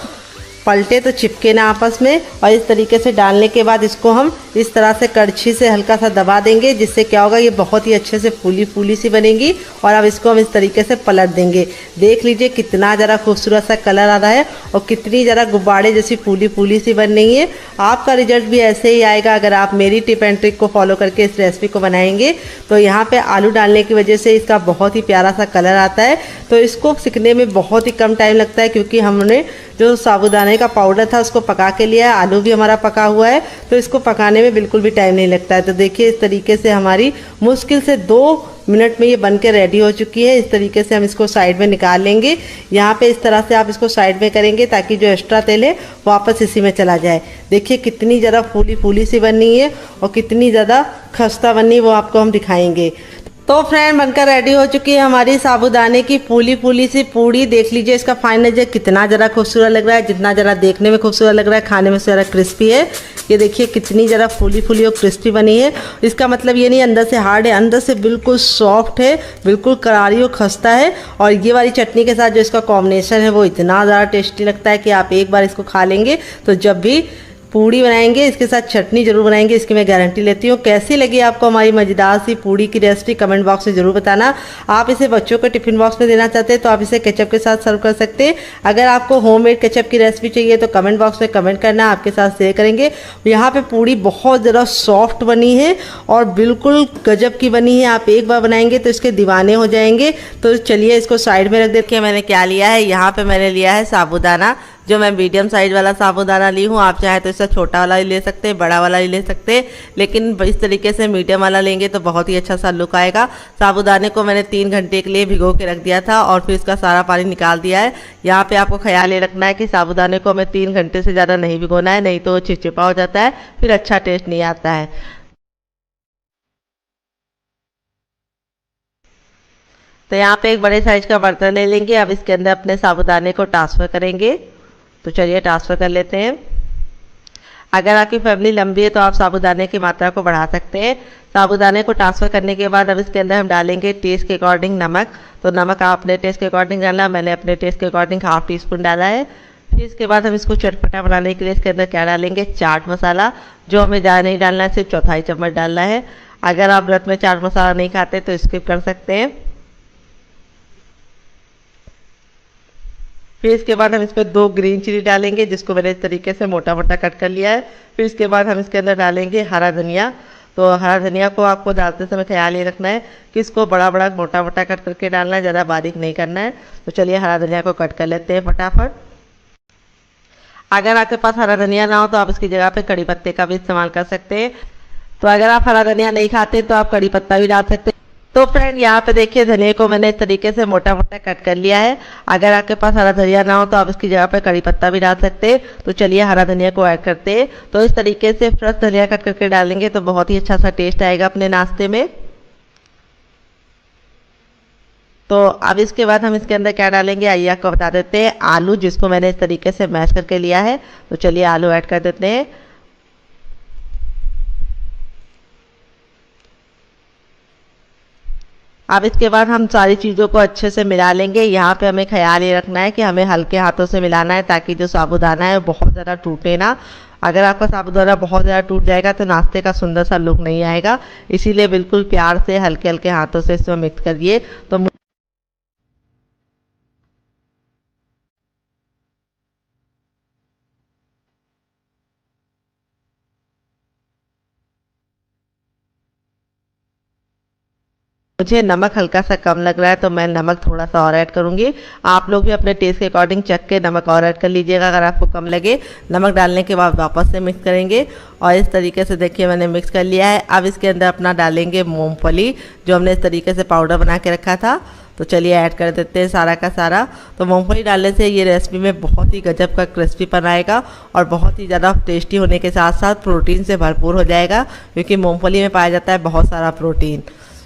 पलटे तो चिपके ना आपस में। और इस तरीके से डालने के बाद इसको हम इस तरह से कड़छी से हल्का सा दबा देंगे, जिससे क्या होगा ये बहुत ही अच्छे से फूली फूली सी बनेगी। और अब इसको हम इस तरीके से पलट देंगे। देख लीजिए कितना ज़रा खूबसूरत सा कलर आ रहा है और कितनी ज़रा गुब्बारे जैसी फूली फूली सी बन रही है। आपका रिजल्ट भी ऐसे ही आएगा अगर आप मेरी टिप एंड ट्रिक को फॉलो करके इस रेसिपी को बनाएंगे। तो यहाँ पर आलू डालने की वजह से इसका बहुत ही प्यारा सा कलर आता है। तो इसको सिकने में बहुत ही कम टाइम लगता है, क्योंकि हमने जो साबूदाने का पाउडर था उसको पका के लिया है। आलू भी हमारा पका हुआ है, तो इसको पकाने में बिल्कुल भी टाइम नहीं लगता है। तो देखिए इस तरीके से हमारी मुश्किल से 2 मिनट में ये बन के रेडी हो चुकी है। इस तरीके से हम इसको साइड में निकाल लेंगे। यहाँ पे इस तरह से आप इसको साइड में करेंगे ताकि जो एक्स्ट्रा तेल है वापस इसी में चला जाए। देखिए कितनी ज़्यादा फूली फूली सी बननी है और कितनी ज़्यादा खस्ता बननी वो आपको हम दिखाएंगे। तो फ्रेंड बनकर रेडी हो चुकी है हमारी साबूदाने की फूली फूली सी पूड़ी। देख लीजिए इसका फाइनल जो कितना ज़रा खूबसूरत लग रहा है, जितना ज़रा देखने में खूबसूरत लग रहा है खाने में ज़रा क्रिस्पी है। ये देखिए कितनी ज़रा फूली फूली और क्रिस्पी बनी है। इसका मतलब ये नहीं अंदर से हार्ड है, अंदर से बिल्कुल सॉफ्ट है, बिल्कुल करारी और खस्ता है। और ये वाली चटनी के साथ जो इसका कॉम्बिनेशन है वो इतना ज़्यादा टेस्टी लगता है कि आप एक बार इसको खा लेंगे तो जब भी पूड़ी बनाएंगे इसके साथ चटनी जरूर बनाएंगे, इसकी मैं गारंटी लेती हूँ। कैसी लगी आपको हमारी मज़ेदार सी पूड़ी की रेसिपी कमेंट बॉक्स में ज़रूर बताना। आप इसे बच्चों को टिफ़िन बॉक्स में देना चाहते हैं तो आप इसे केचप के साथ सर्व कर सकते हैं। अगर आपको होममेड केचप की रेसिपी चाहिए तो कमेंट बॉक्स में कमेंट करना, आपके साथ शेयर करेंगे। यहाँ पर पूड़ी बहुत ज़्यादा सॉफ्ट बनी है और बिल्कुल गजब की बनी है। आप एक बार बनाएंगे तो इसके दीवाने हो जाएंगे। तो चलिए इसको साइड में रख देते हैं। मैंने क्या लिया है, यहाँ पर मैंने लिया है साबूदाना, जो मैं मीडियम साइज वाला साबूदाना ली हूँ। आप चाहे तो इससे छोटा वाला ही ले सकते हैं, बड़ा वाला ही ले सकते हैं, लेकिन इस तरीके से मीडियम वाला लेंगे तो बहुत ही अच्छा सा लुक आएगा। साबूदाने को मैंने 3 घंटे के लिए भिगो के रख दिया था और फिर इसका सारा पानी निकाल दिया है। यहाँ पे आपको ख्याल ये रखना है कि साबूदाने को हमें 3 घंटे से ज़्यादा नहीं भिगोना है, नहीं तो वो चिपचिपा हो जाता है, फिर अच्छा टेस्ट नहीं आता है। तो यहाँ पे एक बड़े साइज का बर्तन ले लेंगे। अब इसके अंदर अपने साबूदाने को ट्रांसफ़र करेंगे। तो चलिए ट्रांसफ़र कर लेते हैं। अगर आपकी फैमिली लंबी है तो आप साबूदाने की मात्रा को बढ़ा सकते हैं। साबूदाने को ट्रांसफ़र करने के बाद अब इसके अंदर हम डालेंगे टेस्ट के अकॉर्डिंग नमक। तो नमक आप अपने टेस्ट के अकॉर्डिंग डालना, मैंने अपने टेस्ट के अकॉर्डिंग ½ टीस्पून डाला है। फिर इसके बाद हम इसको चटपटा बनाने के लिए इसके अंदर क्या डालेंगे, चाट मसाला, जो हमें ज़्यादा नहीं डालना है, सिर्फ 1/4 चम्मच डालना है। अगर आप व्रत में चाट मसाला नहीं खाते तो स्किप कर सकते हैं। फिर इसके बाद हम इस पर 2 ग्रीन चिली डालेंगे, जिसको मैंने इस तरीके से मोटा मोटा कट कर लिया है। फिर इसके बाद हम इसके अंदर डालेंगे हरा धनिया। तो हरा धनिया को आपको डालते समय ख्याल ये रखना है कि इसको बड़ा बड़ा मोटा मोटा कट करके डालना है, ज़्यादा बारीक नहीं करना है। तो चलिए हरा धनिया को कट कर लेते हैं फटाफट। अगर आपके पास हरा धनिया ना हो तो आप इसकी जगह पे कड़ी पत्ते का भी इस्तेमाल कर सकते हैं। तो अगर आप हरा धनिया नहीं खाते तो आप कड़ी पत्ता भी डाल सकते हैं। तो फ्रेंड यहाँ पे देखिए धनिया को मैंने इस तरीके से मोटा मोटा कट कर लिया है। अगर आपके पास हरा धनिया ना हो तो आप इसकी जगह पे कड़ी पत्ता भी डाल सकते हैं। तो चलिए हरा धनिया को ऐड करते हैं। तो इस तरीके से फ्रेश धनिया कट करके डालेंगे तो बहुत ही अच्छा सा टेस्ट आएगा अपने नाश्ते में। तो अब इसके बाद हम इसके अंदर क्या डालेंगे आइए आपको बता देते हैं। आलू, जिसको मैंने इस तरीके से मैश करके लिया है। तो चलिए आलू ऐड कर देते हैं। अब इसके बाद हम सारी चीज़ों को अच्छे से मिला लेंगे। यहाँ पे हमें ख्याल ये रखना है कि हमें हल्के हाथों से मिलाना है, ताकि जो साबूदाना है बहुत ज़्यादा टूटे ना। अगर आपका साबूदाना बहुत ज़्यादा टूट जाएगा तो नाश्ते का सुंदर सा लुक नहीं आएगा। इसीलिए बिल्कुल प्यार से हल्के हल्के हाथों से इसमें मिक्स करिए। तो मुझे नमक हल्का सा कम लग रहा है तो मैं नमक थोड़ा सा और ऐड करूँगी। आप लोग भी अपने टेस्ट के अकॉर्डिंग चख के नमक और ऐड कर लीजिएगा अगर आपको कम लगे। नमक डालने के बाद वापस से मिक्स करेंगे और इस तरीके से देखिए मैंने मिक्स कर लिया है। अब इसके अंदर अपना डालेंगे मूंगफली, जो हमने इस तरीके से पाउडर बना के रखा था। तो चलिए ऐड कर देते हैं सारा का सारा। तो मूंगफली डालने से ये रेसिपी में बहुत ही गजब का क्रिस्पीपन आएगा और बहुत ही ज़्यादा टेस्टी होने के साथ साथ प्रोटीन से भरपूर हो जाएगा, क्योंकि मूंगफली में पाया जाता है बहुत सारा प्रोटीन।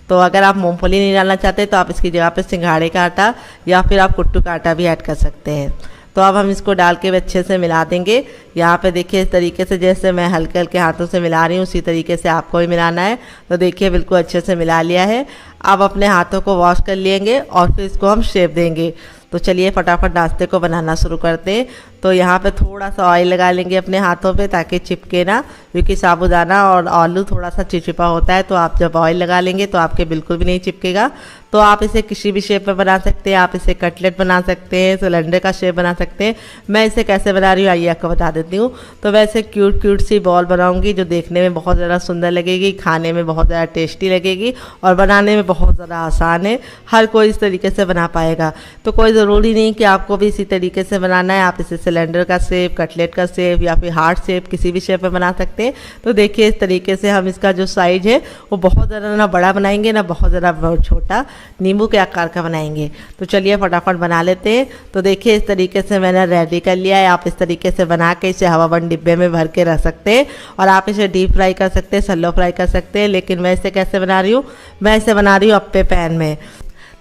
तो अगर आप मूंगफली नहीं डालना चाहते तो आप इसकी जगह पे सिंघाड़े का आटा या फिर आप कुट्टू का आटा भी ऐड कर सकते हैं। तो अब हम इसको डाल के अच्छे से मिला देंगे। यहाँ पे देखिए इस तरीके से जैसे मैं हल्के हल्के हाथों से मिला रही हूँ उसी तरीके से आपको भी मिलाना है। तो देखिए बिल्कुल अच्छे से मिला लिया है। अब अपने हाथों को वॉश कर लेंगे और फिर इसको हम शेप देंगे। तो चलिए फटाफट नाश्ते को बनाना शुरू करते हैं। तो यहाँ पे थोड़ा सा ऑयल लगा लेंगे अपने हाथों पे ताकि चिपके ना, क्योंकि साबूदाना और आलू थोड़ा सा चिपचिपा होता है। तो आप जब ऑयल लगा लेंगे तो आपके बिल्कुल भी नहीं चिपकेगा। तो आप इसे किसी भी शेप में बना सकते हैं। आप इसे कटलेट बना सकते हैं, सिलेंडर का शेप बना सकते हैं। मैं इसे कैसे बना रही हूँ आइए आपको बता देती हूँ। तो वैसे क्यूट क्यूट सी बॉल बनाऊँगी जो देखने में बहुत ज़्यादा सुंदर लगेगी, खाने में बहुत ज़्यादा टेस्टी लगेगी और बनाने में बहुत ज़्यादा आसान है। हर कोई इस तरीके से बना पाएगा। तो कोई ज़रूरी नहीं कि आपको भी इसी तरीके से बनाना है। आप इसे सिलेंडर का शेप, कटलेट का शेप या फिर हार्ट शेप, किसी भी शेप में बना सकते हैं। तो देखिए इस तरीके से हम इसका जो साइज है वो बहुत ज़्यादा ना बड़ा बनाएंगे ना बहुत ज़्यादा छोटा, नींबू के आकार का बनाएंगे। तो चलिए फटाफट बना लेते हैं। तो देखिए इस तरीके से मैंने रेडी कर लिया है। आप इस तरीके से बना के इसे हवाबंद डिब्बे में भर के रख सकते हैं और आप इसे डीप फ्राई कर सकते हैं, सैलो फ्राई कर सकते हैं। लेकिन मैं इसे कैसे बना रही हूँ, मैं इसे बना रही हूँ अप्पे पैन में।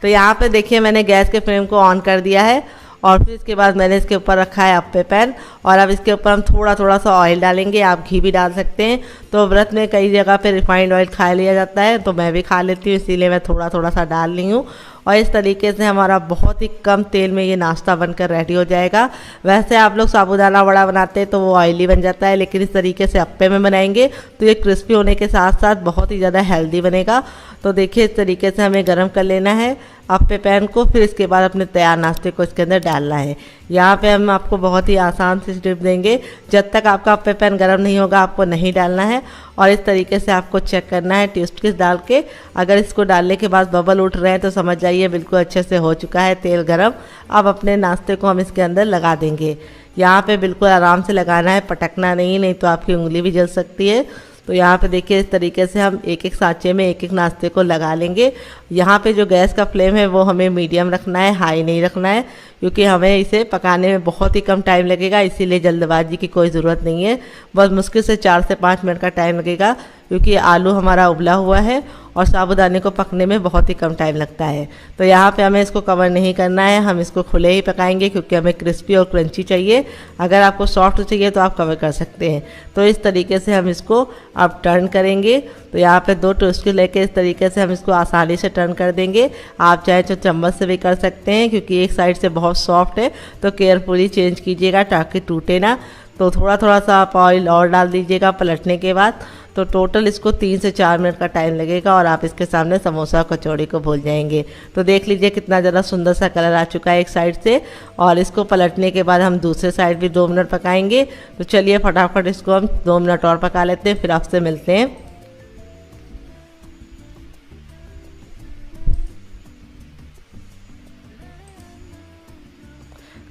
तो यहाँ पे देखिए मैंने गैस के फ्लेम को ऑन कर दिया है और फिर इसके बाद मैंने इसके ऊपर रखा है अप्पे पैन और अब इसके ऊपर हम थोड़ा थोड़ा सा ऑयल डालेंगे। आप घी भी डाल सकते हैं। तो व्रत में कई जगह पे रिफाइंड ऑयल खा लिया जाता है, तो मैं भी खा लेती हूँ, इसीलिए मैं थोड़ा थोड़ा सा डाल रही हूँ। और इस तरीके से हमारा बहुत ही कम तेल में ये नाश्ता बनकर रेडी हो जाएगा। वैसे आप लोग साबूदाना वड़ा बनाते हैं तो वो ऑयली बन जाता है, लेकिन इस तरीके से अप्पे में बनाएंगे तो ये क्रिस्पी होने के साथ साथ बहुत ही ज़्यादा हेल्दी बनेगा। तो देखिए इस तरीके से हमें गर्म कर लेना है अप्पे पैन को, फिर इसके बाद अपने तैयार नाश्ते को इसके अंदर डालना है। यहाँ पे हम आपको बहुत ही आसान सी टिप देंगे, जब तक आपका अप्पे पैन गर्म नहीं होगा आपको नहीं डालना है। और इस तरीके से आपको चेक करना है टेस्ट किस डाल के। अगर इसको डालने के बाद बबल उठ रहे हैं तो समझ जाइए बिल्कुल अच्छे से हो चुका है तेल गरम। अब अपने नाश्ते को हम इसके अंदर लगा देंगे। यहाँ पे बिल्कुल आराम से लगाना है, पटकना नहीं तो आपकी उंगली भी जल सकती है। तो यहाँ पे देखिए इस तरीके से हम एक एक सांचे में एक एक नाश्ते को लगा लेंगे। यहाँ पे जो गैस का फ्लेम है वो हमें मीडियम रखना है, हाई नहीं रखना है, क्योंकि हमें इसे पकाने में बहुत ही कम टाइम लगेगा। इसीलिए जल्दबाजी की कोई ज़रूरत नहीं है, बस मुश्किल से 4 से 5 मिनट का टाइम लगेगा, क्योंकि आलू हमारा उबला हुआ है और साबूदाने को पकने में बहुत ही कम टाइम लगता है। तो यहाँ पे हमें इसको कवर नहीं करना है, हम इसको खुले ही पकाएंगे क्योंकि हमें क्रिस्पी और क्रंची चाहिए। अगर आपको सॉफ्ट चाहिए तो आप कवर कर सकते हैं। तो इस तरीके से हम इसको अब टर्न करेंगे। तो यहाँ पे 2 टोस्ट लेके इस तरीके से हम इसको आसानी से टर्न कर देंगे। आप चाहे तो चम्मच से भी कर सकते हैं, क्योंकि एक साइड से बहुत सॉफ्ट है, तो केयरफुली चेंज कीजिएगा ताकि टूटे ना। तो थोड़ा थोड़ा सा आप ऑयल और डाल दीजिएगा पलटने के बाद। तो टोटल इसको 3 से 4 मिनट का टाइम लगेगा और आप इसके सामने समोसा कचौड़ी को भूल जाएंगे। तो देख लीजिए कितना ज़्यादा सुंदर सा कलर आ चुका है एक साइड से, और इसको पलटने के बाद हम दूसरे साइड भी 2 मिनट पकाएंगे। तो चलिए फटाफट इसको हम 2 मिनट और पका लेते हैं, फिर आपसे मिलते हैं।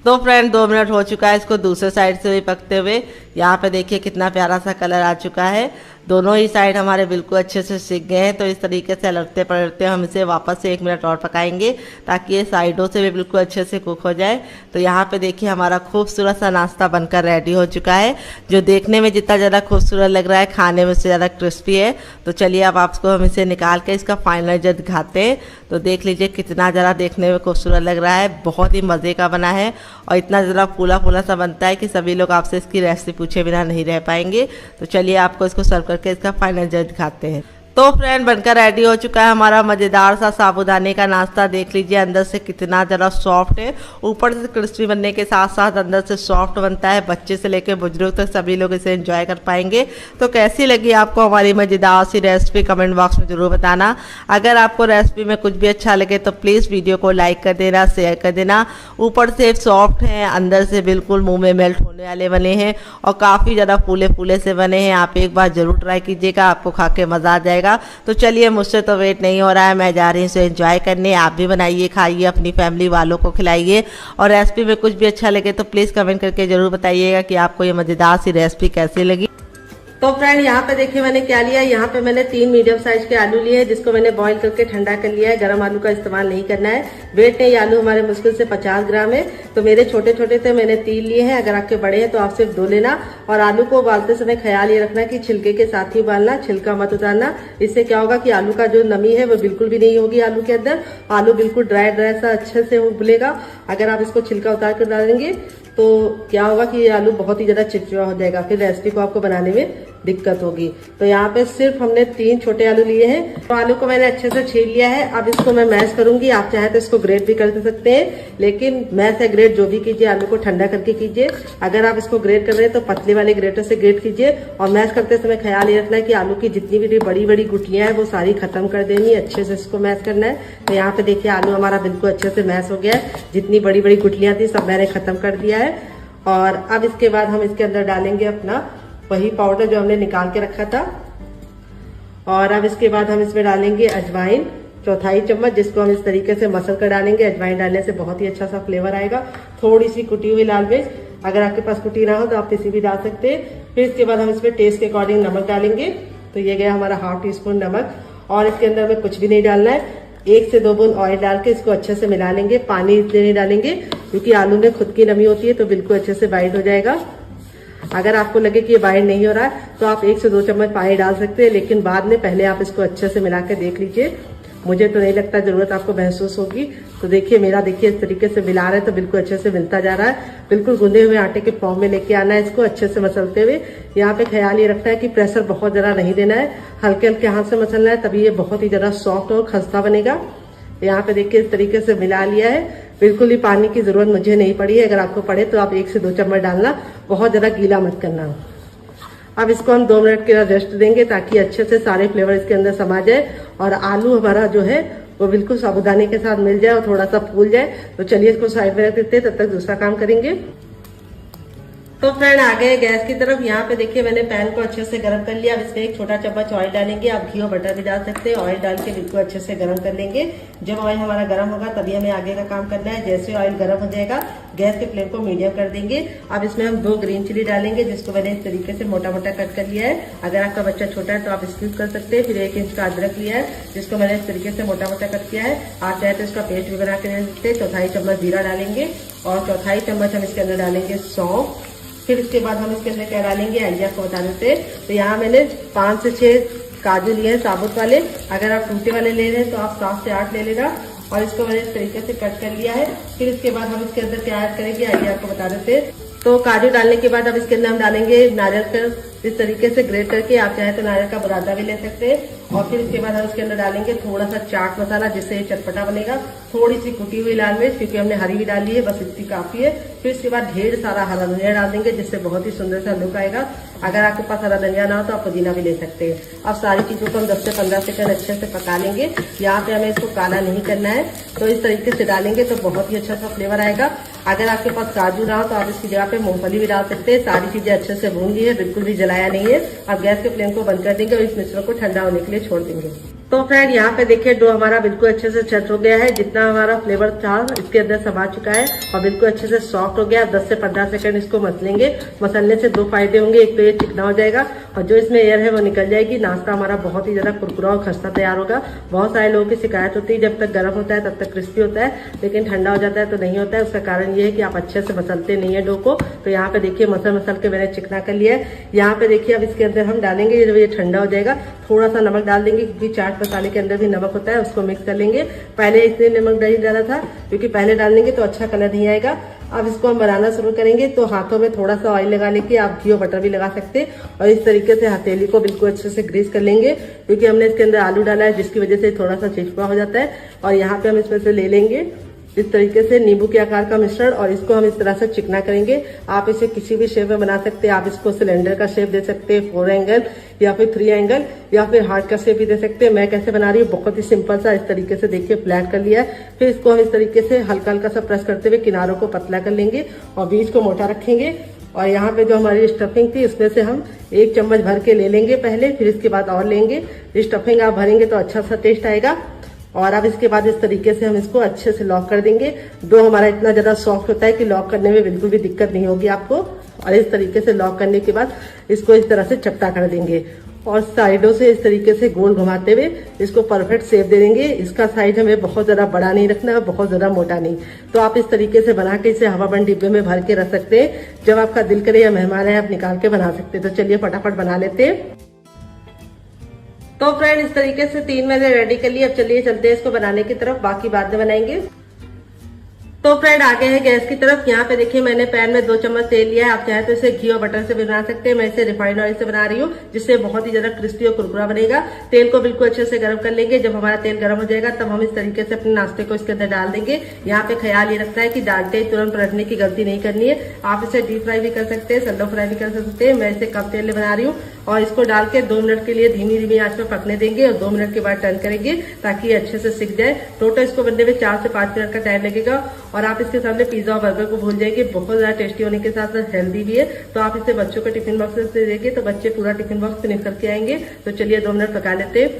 तो फ्रेंड 2 मिनट हो चुका है इसको दूसरे साइड से भी पकते हुए। यहाँ पे देखिए कितना प्यारा सा कलर आ चुका है। दोनों ही साइड हमारे बिल्कुल अच्छे से सिक गए हैं। तो इस तरीके से लड़ते पलटते हम इसे वापस से 1 मिनट और पकाएंगे, ताकि ये साइडों से भी बिल्कुल अच्छे से कुक हो जाए। तो यहाँ पे देखिए हमारा खूबसूरत सा नाश्ता बनकर रेडी हो चुका है, जो देखने में जितना ज़्यादा खूबसूरत लग रहा है खाने में उससे ज़्यादा क्रिस्पी है। तो चलिए अब आपको हम इसे निकाल के इसका फाइनल रिजल्ट दिखाते हैं। तो देख लीजिए कितना ज़्यादा देखने में खूबसूरत लग रहा है, बहुत ही मज़े का बना है और इतना ज़्यादा फूला फूला सा बनता है कि सभी लोग आपसे इसकी रेसिपी पूछे बिना नहीं रह पाएंगे। तो चलिए आपको इसको सर्व करके इसका फाइनल रिजल्ट दिखाते हैं। तो फ्रेंड बनकर रेडी हो चुका है हमारा मज़ेदार सा साबूदाने का नाश्ता। देख लीजिए अंदर से कितना ज़्यादा सॉफ्ट है, ऊपर से क्रिस्पी बनने के साथ साथ अंदर से सॉफ्ट बनता है। बच्चे से लेकर बुजुर्ग तक सभी लोग इसे एंजॉय कर पाएंगे। तो कैसी लगी आपको हमारी मज़ेदार सी रेसिपी कमेंट बॉक्स में ज़रूर बताना। अगर आपको रेसिपी में कुछ भी अच्छा लगे तो प्लीज़ वीडियो को लाइक कर देना, शेयर कर देना। ऊपर से सॉफ्ट है, अंदर से बिल्कुल मुँह में मेल्ट होने वाले बने हैं और काफ़ी ज़्यादा फूले फूले से बने हैं। आप एक बार ज़रूर ट्राई कीजिएगा, आपको खा के मज़ा आ जाएगा। तो चलिए मुझसे तो वेट नहीं हो रहा है, मैं जा रही हूँ इसे एंजॉय करने। आप भी बनाइए, खाइए, अपनी फैमिली वालों को खिलाइए। और रेसिपी में कुछ भी अच्छा लगे तो प्लीज़ कमेंट करके ज़रूर बताइएगा कि आपको ये मज़ेदार सी रेसिपी कैसी लगी। तो फ्रेंड यहाँ पे देखिए मैंने क्या लिया। यहाँ पे मैंने 3 मीडियम साइज के आलू लिए हैं, जिसको मैंने बॉईल करके ठंडा कर लिया है। गर्म आलू का इस्तेमाल नहीं करना है। वेट नहीं, आलू हमारे मुश्किल से 50 ग्राम है। तो मेरे छोटे छोटे थे, मैंने 3 लिए हैं। अगर आपके बड़े हैं तो आप सिर्फ 2 लेना। और आलू को उबालते समय ख्याल ये रखना कि छिलके के साथ ही उबालना, छिलका मत उतारना। इससे क्या होगा कि आलू का जो नमी है वो बिल्कुल भी नहीं होगी आलू के अंदर। आलू बिल्कुल ड्राई ड्राई सा अच्छे से उबलेगा। अगर आप इसको छिलका उतार कर डालेंगे तो क्या होगा कि ये आलू बहुत ही ज्यादा चिपचिपा हो जाएगा, फिर रेसिपी को आपको बनाने में दिक्कत होगी। तो यहाँ पे सिर्फ हमने 3 छोटे आलू लिए हैं। तो आलू को मैंने अच्छे से छील लिया है। अब इसको मैं मैश करूंगी। आप चाहे तो इसको ग्रेट भी कर सकते हैं, लेकिन मैश या ग्रेट जो भी कीजिए आलू को ठंडा करके कीजिए। अगर आप इसको ग्रेट कर रहे हैं तो पतले वाले ग्रेटर से ग्रेट कीजिए। और मैश करते समय ख्याल ये रखना है कि आलू की जितनी भी बड़ी बड़ी गुठलियां हैं वो सारी खत्म कर देनी है, अच्छे से इसको मैश करना है। तो यहाँ पे देखिए आलू हमारा बिल्कुल अच्छे से मैश हो गया है। जितनी बड़ी बड़ी गुठलियां थी सब मैंने खत्म कर दिया है। और अब इसके बाद हम इसके अंदर डालेंगे अपना वही पाउडर जो हमने निकाल के रखा था। और अब इसके बाद हम इसमें डालेंगे अजवाइन 1/4 चम्मच, जिसको हम इस तरीके से मसल कर डालेंगे। अजवाइन डालने से बहुत ही अच्छा सा फ्लेवर आएगा। थोड़ी सी कुटी हुई लाल मिर्च,
अगर आपके पास कुटी ना हो तो आप किसी भी डाल सकते हैं। फिर इसके बाद हम इसमें टेस्ट के अकॉर्डिंग नमक डालेंगे। तो ये गया हमारा हाफ टी स्पून नमक, और इसके अंदर में कुछ भी नहीं डालना है। 1 से 2 बूंद ऑयल डाल के इसको अच्छे से मिला लेंगे। पानी इसलिए नहीं डालेंगे क्योंकि आलू में खुद की नमी होती है, तो बिल्कुल अच्छे से बाइंड हो जाएगा। अगर आपको लगे कि ये बाइंड नहीं हो रहा है तो आप 1 से 2 चम्मच पानी डाल सकते हैं, लेकिन बाद में पहले आप इसको अच्छे से मिला के देख लीजिए। मुझे तो नहीं लगता जरूरत आपको महसूस होगी। तो देखिए मेरा, देखिए इस तरीके से मिला रहे हैं तो बिल्कुल अच्छे से मिलता जा रहा है। बिल्कुल गूंदे हुए आटे के फॉर्म में लेके आना है इसको अच्छे से मसलते हुए। यहाँ पे ख्याल ये रखना है कि प्रेशर बहुत ज्यादा नहीं देना है, हल्के हल्के हाथ से मसलना है, तभी ये बहुत ही ज्यादा सॉफ्ट और खस्ता बनेगा। यहाँ पे देखिए इस तरीके से मिला लिया है। बिल्कुल ही पानी की जरूरत मुझे नहीं पड़ी है, अगर आपको पड़े तो आप 1 से 2 चम्मच डालना, बहुत ज्यादा गीला मत करना। अब इसको हम 2 मिनट के लिए रेस्ट देंगे ताकि अच्छे से सारे फ्लेवर इसके अंदर समा जाए और आलू हमारा जो है वो बिल्कुल साबुदाने के साथ मिल जाए और थोड़ा सा फूल जाए। तो चलिए इसको साइड में रख देते हैं, तब तक दूसरा काम करेंगे। तो फ्रेंड आ गए गैस की तरफ। यहाँ पे देखिए मैंने पैन को अच्छे से गर्म कर लिया। अब इसमें 1 छोटा चम्मच ऑयल डालेंगे, आप घी और बटर भी डाल सकते हैं। ऑयल डाल के बिल्कुल अच्छे से गर्म कर लेंगे। जब ऑयल हमारा गर्म होगा तभी हमें आगे का काम करना है। जैसे ऑयल गर्म हो जाएगा गैस के फ्लेम को मीडियम कर देंगे। अब इसमें हम 2 ग्रीन चिली डालेंगे, जिसको मैंने इस तरीके से मोटा मोटा कट कर लिया है। अगर आपका बच्चा छोटा है तो आप स्किप कर सकते हैं। फिर 1 इंच का अदरक लिया है, जिसको मैंने इस तरीके से मोटा मोटा कट किया है। आप चाहे तो इसका पेस्ट भी बना के दे सकते हैं। 1/4 चम्मच जीरा डालेंगे और 1/4 चम्मच हम इसके अंदर डालेंगे सौंफ। फिर इसके बाद हम इसके अंदर क्या डालेंगे आइए आपको बता देते हैं। तो यहाँ मैंने 5 से 6 काजू लिए हैं साबुत वाले। अगर आप टूटे वाले ले रहे हैं तो आप 7 से 8 ले लेना, और इसको मैंने इस तरीके से कट कर लिया है। फिर इसके बाद हम इसके अंदर क्या ऐड करेंगे आइए आपको बता देते हैं। तो काजू डालने के बाद अब इसके अंदर हम डालेंगे नारियल का इस तरीके से ग्रेट करके, आप चाहे तो नारियल का बुरादा भी ले सकते हैं। और फिर इसके बाद हम इसके अंदर डालेंगे थोड़ा सा चाट मसाला, जिससे ये चटपटा बनेगा। थोड़ी सी कुटी हुई लाल मिर्च, क्योंकि हमने हरी भी डाली है, बस इतनी काफी है। फिर इसके बाद ढेर सारा हरा धनिया डाल देंगे, जिससे बहुत ही सुंदर सा लुक आएगा। अगर आपके पास हरा धनिया ना हो तो आप पुदीना भी ले सकते हैं। अब सारी चीजों को हम 10 से 15 सेकंड अच्छे से पका लेंगे। यहाँ पे हमें इसको काला नहीं करना है, तो इस तरीके से डालेंगे तो बहुत ही अच्छा सा फ्लेवर आएगा। अगर आपके पास काजू ना हो तो आप इसकी जगह पे मूंगफली भी डाल सकते हैं। सारी चीजें अच्छे से भून ली है, बिल्कुल भी जलाया नहीं है। अब गैस के फ्लेम को बंद कर देंगे और इस मिश्रण को ठंडा होने के लिए छोड़ देंगे। तो फ्रेंड यहाँ पे देखिए डो हमारा बिल्कुल अच्छे से सेट हो गया है। जितना हमारा फ्लेवर था इसके अंदर समा चुका है और बिल्कुल अच्छे से सॉफ्ट हो गया। 10 से 15 सेकंड इसको मसलेंगे। मसलने से 2 फायदे होंगे, एक तो ये चिकना हो जाएगा और जो इसमें एयर है वो निकल जाएगी। नाश्ता हमारा बहुत ही ज्यादा कुरकुरा और खस्ता तैयार होगा। बहुत सारे लोगों की शिकायत होती है जब तक गर्म होता है तब तक क्रिस्पी होता है, लेकिन ठंडा हो जाता है तो नहीं होता है। उसका कारण ये है कि आप अच्छे से मसलते नहीं है डो को। तो यहाँ पे देखिए मसल के मैंने चिकना कर लिया है। यहाँ पे देखिए अब इसके अंदर हम डालेंगे, जब ये ठंडा हो जाएगा थोड़ा सा नमक डाल देंगे, क्योंकि चाट मसाले के अंदर भी नमक होता है। उसको मिक्स कर लेंगे। पहले इसलिए नमक नहीं डाला था क्योंकि पहले डालेंगे तो अच्छा कलर नहीं आएगा। अब इसको हम बनाना शुरू करेंगे। तो हाथों में थोड़ा सा ऑयल लगा लेके आप घी और बटर भी लगा सकते हैं और इस तरीके से हथेली को बिल्कुल अच्छे से ग्रीस कर लेंगे, क्योंकि हमने इसके अंदर आलू डाला है, जिसकी वजह से थोड़ा सा चिपका हो जाता है। और यहाँ पे हम इसमें से ले लेंगे इस तरीके से नींबू के आकार का मिश्रण और इसको हम इस तरह से चिकना करेंगे। आप इसे किसी भी शेप में बना सकते हैं। आप इसको सिलेंडर का शेप दे सकते हैं, 4 एंगल या फिर 3 एंगल या फिर हार्ट का शेप भी दे सकते हैं। मैं कैसे बना रही हूँ बहुत ही सिंपल सा, इस तरीके से देखिए फ्लैट कर लिया है। फिर इसको हम इस तरीके से हल्का हल्का सा प्रेस करते हुए किनारों को पतला कर लेंगे और बीच को मोटा रखेंगे। और यहाँ पे जो हमारी स्टफिंग थी उसमें से हम 1 चम्मच भर के ले लेंगे पहले, फिर इसके बाद और लेंगे। स्टफिंग आप भरेंगे तो अच्छा सा टेस्ट आएगा। और अब इसके बाद इस तरीके से हम इसको अच्छे से लॉक कर देंगे। डो हमारा इतना ज्यादा सॉफ्ट होता है कि लॉक करने में बिल्कुल भी दिक्कत नहीं होगी आपको। और इस तरीके से लॉक करने के बाद इसको इस तरह से चपटा कर देंगे और साइडों से इस तरीके से गोल घुमाते हुए इसको परफेक्ट शेप दे देंगे। इसका साइज हमें बहुत ज्यादा बड़ा नहीं रखना है, बहुत ज्यादा मोटा नहीं। तो आप इस तरीके से बना के इसे हवाबंद डिब्बे में भर के रख सकते हैं। जब आपका दिल करे या मेहमान है आप निकाल के बना सकते हैं। तो चलिए फटाफट बना लेते हैं। तो फ्रेंड इस तरीके से 3 मैंने रेडी कर लिया। अब चलिए चलते हैं इसको बनाने की तरफ, बाकी बाद में बनाएंगे। तो फ्रेंड आ गए हैं गैस की तरफ। यहाँ पे देखिए मैंने पैन में 2 चम्मच तेल लिया है। आप चाहे तो इसे घी और बटर से भी बना सकते हैं। मैं इसे रिफाइंड ऑयल से बना रही हूँ, जिससे बहुत ही ज्यादा क्रिस्पी और कुरकुरा बनेगा। तेल को बिल्कुल अच्छे से गर्म कर लेंगे। जब हमारा तेल गर्म हो जाएगा तब हम इस तरीके से अपने नाश्ते को इसके अंदर डाल देंगे। यहाँ पे ख्याल ये रखना है कि डालते ही तुरंत पलटने की गलती नहीं करनी है। आप इसे डीप फ्राई भी कर सकते हैं, सैलो फ्राई भी कर सकते हैं। मैं इसे कम तेल में बना रही हूँ और इसको डाल के 2 मिनट के लिए धीमी धीमी आंच में पकने देंगे और 2 मिनट के बाद टर्न करेंगे ताकि ये अच्छे से सिक जाए। टोटल इसको बनने में 4 से 5 मिनट का टाइम लगेगा। और आप इसके सामने पिज्जा और बर्गर को भूल जाएंगे। बहुत ज्यादा टेस्टी होने के साथ साथ हेल्दी भी है। तो आप इसे बच्चों को टिफिन बॉक्स से देंगे तो बच्चे पूरा टिफिन बॉक्स फिनिश करके आएंगे। तो चलिए 2 मिनट पका लेते हैं।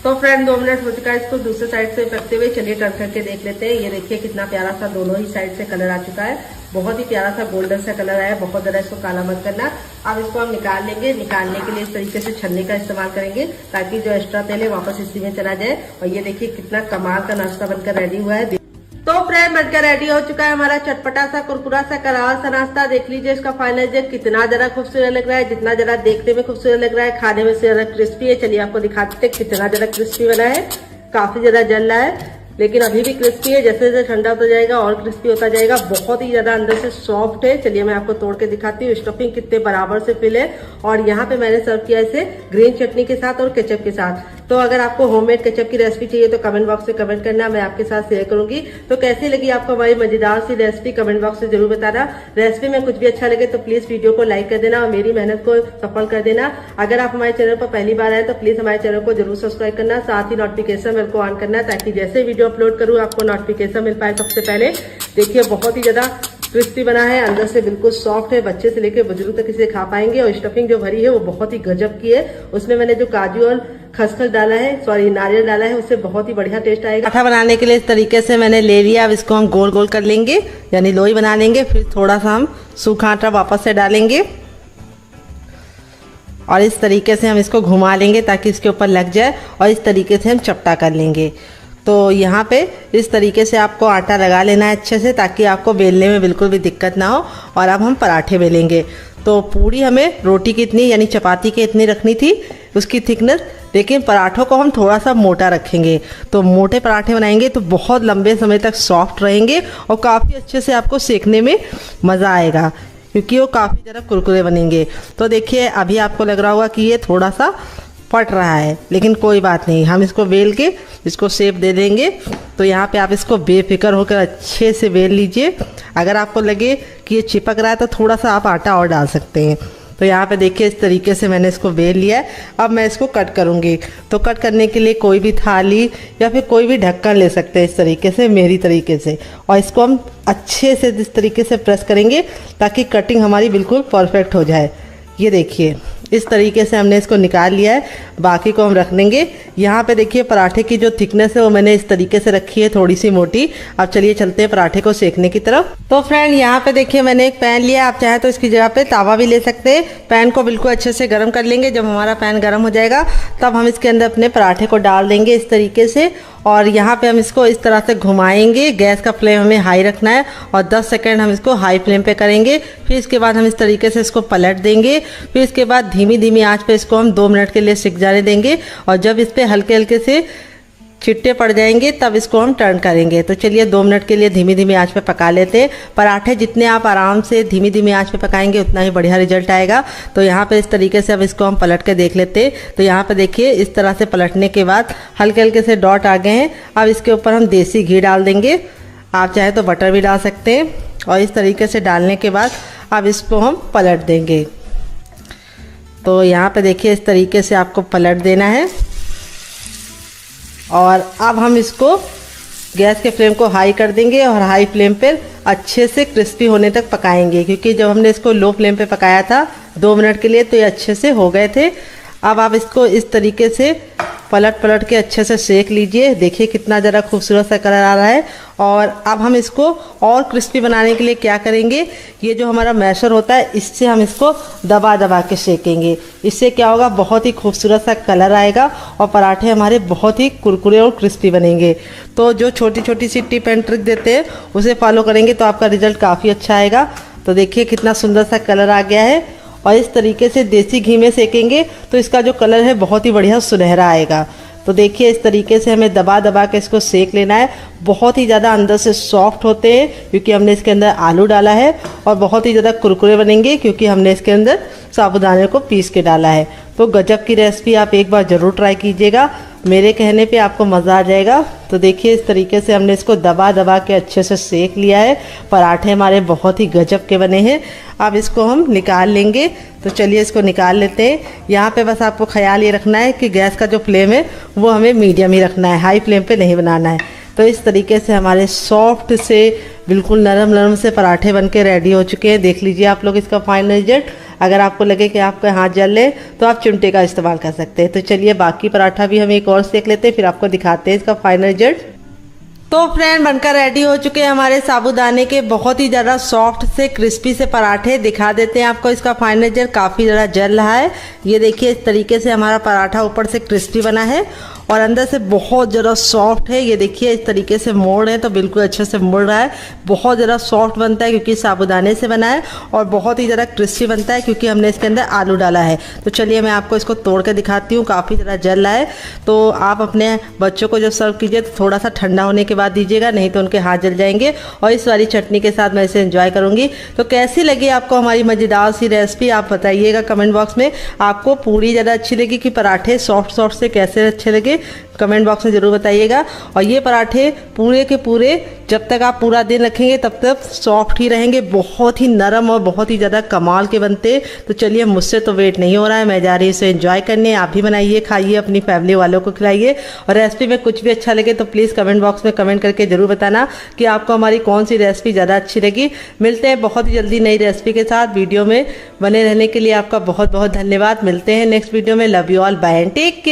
तो फ्रेंड 2 मिनट हो चुका है इसको दूसरे साइड से पकते हुए। चलिए टर्न करके देख लेते हैं। ये देखिए कितना प्यारा सा दोनों ही साइड से कलर आ चुका है। बहुत ही प्यारा सा गोल्डन सा कलर आया है। बहुत ज्यादा इसको काला मत करना। अब इसको हम निकाल लेंगे। निकालने के लिए इस तरीके से छन्नी का इस्तेमाल करेंगे ताकि जो एक्स्ट्रा तेल है वापस इसी में चला जाए। और ये देखिए कितना कमाल का नाश्ता बनकर रेडी हुआ है। तो फ्रेंड बनकर रेडी हो चुका है हमारा चटपटा सा कुरकुरा सा करारा सा नाश्ता। देख लीजिए इसका फाइनल रिजल्ट कितना ज्यादा खूबसूरत लग रहा है। जितना ज्यादा देखने में खूबसूरत लग रहा है खाने में से ज्यादा क्रिस्पी है। चलिए आपको दिखाते हैं कितना ज्यादा क्रिस्पी बना है। काफी ज्यादा जल रहा है लेकिन अभी भी क्रिस्पी है। जैसे जैसे ठंडा होता जाएगा और क्रिस्पी होता जाएगा। बहुत ही ज्यादा अंदर से सॉफ्ट है। चलिए मैं आपको तोड़ के दिखाती हूँ। स्टफिंग कितने बराबर से फिल है। और यहाँ पे मैंने सर्व किया इसे ग्रीन चटनी के साथ और केचप के साथ। तो अगर आपको होममेड केचप की रेसिपी चाहिए तो कमेंट बॉक्स में कमेंट करना, मैं आपके साथ शेयर करूंगी। तो कैसी लगी आपको हमारी मजेदार सी रेसिपी कमेंट बॉक्स में जरूर बताना। रेसिपी में कुछ भी अच्छा लगे तो प्लीज वीडियो को लाइक कर देना और मेरी मेहनत को सफल कर देना। अगर आप हमारे चैनल पर पहली बार आए तो प्लीज हमारे चैनल को जरूर सब्सक्राइब करना। साथ ही नोटिफिकेशन बेल को ऑन करना ताकि जैसे वीडियो अपलोड करूँ आपको नोटिफिकेशन मिल पाए सबसे पहले। देखिए बहुत ही ज्यादा क्रिस्पी बना है। अंदर से बिल्कुल सॉफ्ट है। बच्चे से लेकर बुजुर्ग तक इसे खा पाएंगे। और स्टफिंग जो भरी है वो बहुत ही गजब की है। उसमें मैंने जो काजू और खसखस डाला है, सॉरी नारियल डाला है, उससे बहुत ही बढ़िया टेस्ट आएगा। आटा बनाने के लिए इस तरीके से मैंने ले लिया। अब इसको हम गोल गोल कर लेंगे यानी लोई बना लेंगे। फिर थोड़ा सा हम सूखा आटा वापस से डालेंगे और इस तरीके से हम इसको घुमा लेंगे ताकि इसके ऊपर लग जाए। और इस तरीके से हम चपटा कर लेंगे। तो यहाँ पे इस तरीके से आपको आटा लगा लेना है अच्छे से ताकि आपको बेलने में बिल्कुल भी दिक्कत ना हो। और अब हम पराठे बेलेंगे। तो पूरी हमें रोटी की इतनी यानी चपाती की इतनी रखनी थी उसकी थिकनेस, लेकिन पराठों को हम थोड़ा सा मोटा रखेंगे। तो मोटे पराठे बनाएंगे तो बहुत लंबे समय तक सॉफ्ट रहेंगे और काफ़ी अच्छे से आपको सेकने में मज़ा आएगा क्योंकि वो काफ़ी ज़रा कुरकुरे बनेंगे। तो देखिए अभी आपको लग रहा होगा कि ये थोड़ा सा फट रहा है, लेकिन कोई बात नहीं, हम इसको बेल के इसको शेप दे देंगे। तो यहाँ पे आप इसको बेफिक्र होकर अच्छे से बेल लीजिए। अगर आपको लगे कि ये चिपक रहा है तो थोड़ा सा आप आटा और डाल सकते हैं। तो यहाँ पे देखिए इस तरीके से मैंने इसको बेल लिया है। अब मैं इसको कट करूँगी। तो कट करने के लिए कोई भी थाली या फिर कोई भी ढक्कन ले सकते हैं इस तरीके से, मेरी तरीके से। और इसको हम अच्छे से इस तरीके से प्रेस करेंगे ताकि कटिंग हमारी बिल्कुल परफेक्ट हो जाए। ये देखिए इस तरीके से हमने इसको निकाल लिया है। बाकी को हम रख देंगे। यहाँ पे देखिए पराठे की जो थिकनेस है वो मैंने इस तरीके से रखी है, थोड़ी सी मोटी। अब चलिए चलते हैं पराठे को सेकने की तरफ। तो फ्रेंड यहाँ पे देखिए मैंने एक पैन लिया। आप चाहे तो इसकी जगह पे तावा भी ले सकते हैं। पैन को बिल्कुल अच्छे से गर्म कर लेंगे। जब हमारा पैन गर्म हो जाएगा तब हम इसके अंदर अपने पराठे को डाल देंगे इस तरीके से। और यहाँ पे हम इसको इस तरह से घुमाएंगे। गैस का फ्लेम हमें हाई रखना है और 10 सेकंड हम इसको हाई फ्लेम पे करेंगे। फिर इसके बाद हम इस तरीके से इसको पलट देंगे। फिर इसके बाद धीमी धीमी आंच पे इसको हम 2 मिनट के लिए सिक जाने देंगे। और जब इस पे हल्के हल्के से छिट्टे पड़ जाएंगे तब इसको हम टर्न करेंगे। तो चलिए 2 मिनट के लिए धीमी धीमी आंच पे पका लेते हैं। पराठे जितने आप आराम से धीमी धीमी आंच पे पकाएंगे उतना ही बढ़िया रिजल्ट आएगा। तो यहाँ पे इस तरीके से अब इसको हम पलट के देख लेते हैं। तो यहाँ पे देखिए इस तरह से पलटने के बाद हल्के हल्के से डॉट आ गए हैं। अब इसके ऊपर हम देसी घी डाल देंगे। आप चाहे तो बटर भी डाल सकते हैं। और इस तरीके से डालने के बाद अब इसको हम पलट देंगे। तो यहाँ पे देखिए इस तरीके से आपको पलट देना है। और अब हम इसको गैस के फ्लेम को हाई कर देंगे और हाई फ्लेम पर अच्छे से क्रिस्पी होने तक पकाएंगे। क्योंकि जब हमने इसको लो फ्लेम पे पकाया था 2 मिनट के लिए तो ये अच्छे से हो गए थे। अब आप इसको इस तरीके से पलट के अच्छे से सेक लीजिए। देखिए कितना ज़रा खूबसूरत सा कलर आ रहा है। और अब हम इसको और क्रिस्पी बनाने के लिए क्या करेंगे, ये जो हमारा मैशर होता है इससे हम इसको दबा दबा के सेकेंगे। इससे क्या होगा, बहुत ही खूबसूरत सा कलर आएगा और पराठे हमारे बहुत ही कुरकुरे और क्रिस्पी बनेंगे। तो जो छोटी छोटी सी टिप एंड ट्रिक देते हैं उसे फॉलो करेंगे तो आपका रिजल्ट काफ़ी अच्छा आएगा। तो देखिए कितना सुंदर सा कलर आ गया है। और इस तरीके से देसी घी में सेकेंगे तो इसका जो कलर है बहुत ही बढ़िया सुनहरा आएगा। तो देखिए इस तरीके से हमें दबा दबा के इसको सेक लेना है। बहुत ही ज़्यादा अंदर से सॉफ्ट होते हैं क्योंकि हमने इसके अंदर आलू डाला है। और बहुत ही ज़्यादा कुरकुरे बनेंगे क्योंकि हमने इसके अंदर साबूदाने को पीस के डाला है। तो गजब की रेसिपी आप एक बार ज़रूर ट्राई कीजिएगा। मेरे कहने पे आपको मज़ा आ जाएगा। तो देखिए इस तरीके से हमने इसको दबा दबा के अच्छे से सेक लिया है। पराठे हमारे बहुत ही गजब के बने हैं। अब इसको हम निकाल लेंगे। तो चलिए इसको निकाल लेते हैं। यहाँ पे बस आपको ख्याल ये रखना है कि गैस का जो फ्लेम है वो हमें मीडियम ही रखना है, हाई फ्लेम पे नहीं बनाना है। तो इस तरीके से हमारे सॉफ्ट से बिल्कुल नरम नरम से पराठे बनके रेडी हो चुके हैं। देख लीजिए आप लोग इसका फाइनल रिजल्ट।
अगर आपको लगे कि आपके हाथ जल ले तो आप चिमटे का इस्तेमाल कर सकते हैं। तो चलिए बाकी पराठा भी हम एक और सेक लेते हैं, फिर आपको दिखाते हैं इसका फाइनल रिजल्ट। तो फ्रेंड बनकर रेडी हो चुके हैं हमारे साबूदाने के बहुत ही ज़्यादा सॉफ्ट से क्रिस्पी से पराठे। दिखा देते हैं आपको इसका फाइनल रिजल्ट। काफ़ी ज़्यादा जल रहा है, ये देखिए इस तरीके से हमारा पराठा ऊपर से क्रिस्पी बना है और अंदर से बहुत ज़्यादा सॉफ्ट है। ये देखिए इस तरीके से मोड़ है तो बिल्कुल अच्छे से मुड़ रहा है। बहुत ज़्यादा सॉफ्ट बनता है क्योंकि साबूदाने से बना है और बहुत ही ज़्यादा क्रिस्पी बनता है क्योंकि हमने इसके अंदर आलू डाला है। तो चलिए मैं आपको इसको तोड़ कर दिखाती हूँ। काफ़ी ज़्यादा जल रहा है, तो आप अपने बच्चों को जब सर्व कीजिए तो थोड़ा सा ठंडा होने के बाद दीजिएगा, नहीं तो उनके हाथ जल जाएंगे। और इस वाली चटनी के साथ मैं इसे एंजॉय करूँगी। तो कैसी लगी आपको हमारी मज़ेदार सी रेसिपी आप बताइएगा कमेंट बॉक्स में। आपको पूरी ज़्यादा अच्छी लगी कि पराठे सॉफ्ट सॉफ्ट से कैसे अच्छे लगे कमेंट बॉक्स में ज़रूर बताइएगा। और ये पराठे पूरे के पूरे जब तक आप पूरा दिन रखेंगे तब तक सॉफ्ट ही रहेंगे, बहुत ही नरम और बहुत ही ज़्यादा कमाल के बनते। तो चलिए मुझसे तो वेट नहीं हो रहा है, मैं जा रही हूँ इसे एंजॉय करने। आप भी बनाइए, खाइए, अपनी फैमिली वालों को खिलाइए। और रेसिपी में कुछ भी अच्छा लगे तो प्लीज़ कमेंट बॉक्स में कमेंट करके ज़रूर बताना कि आपको हमारी कौन सी रेसिपी ज़्यादा अच्छी लगी। मिलते हैं बहुत ही जल्दी नई रेसिपी के साथ। वीडियो में बने रहने के लिए आपका बहुत बहुत धन्यवाद। मिलते हैं नेक्स्ट वीडियो में। Love you all, bye and take care.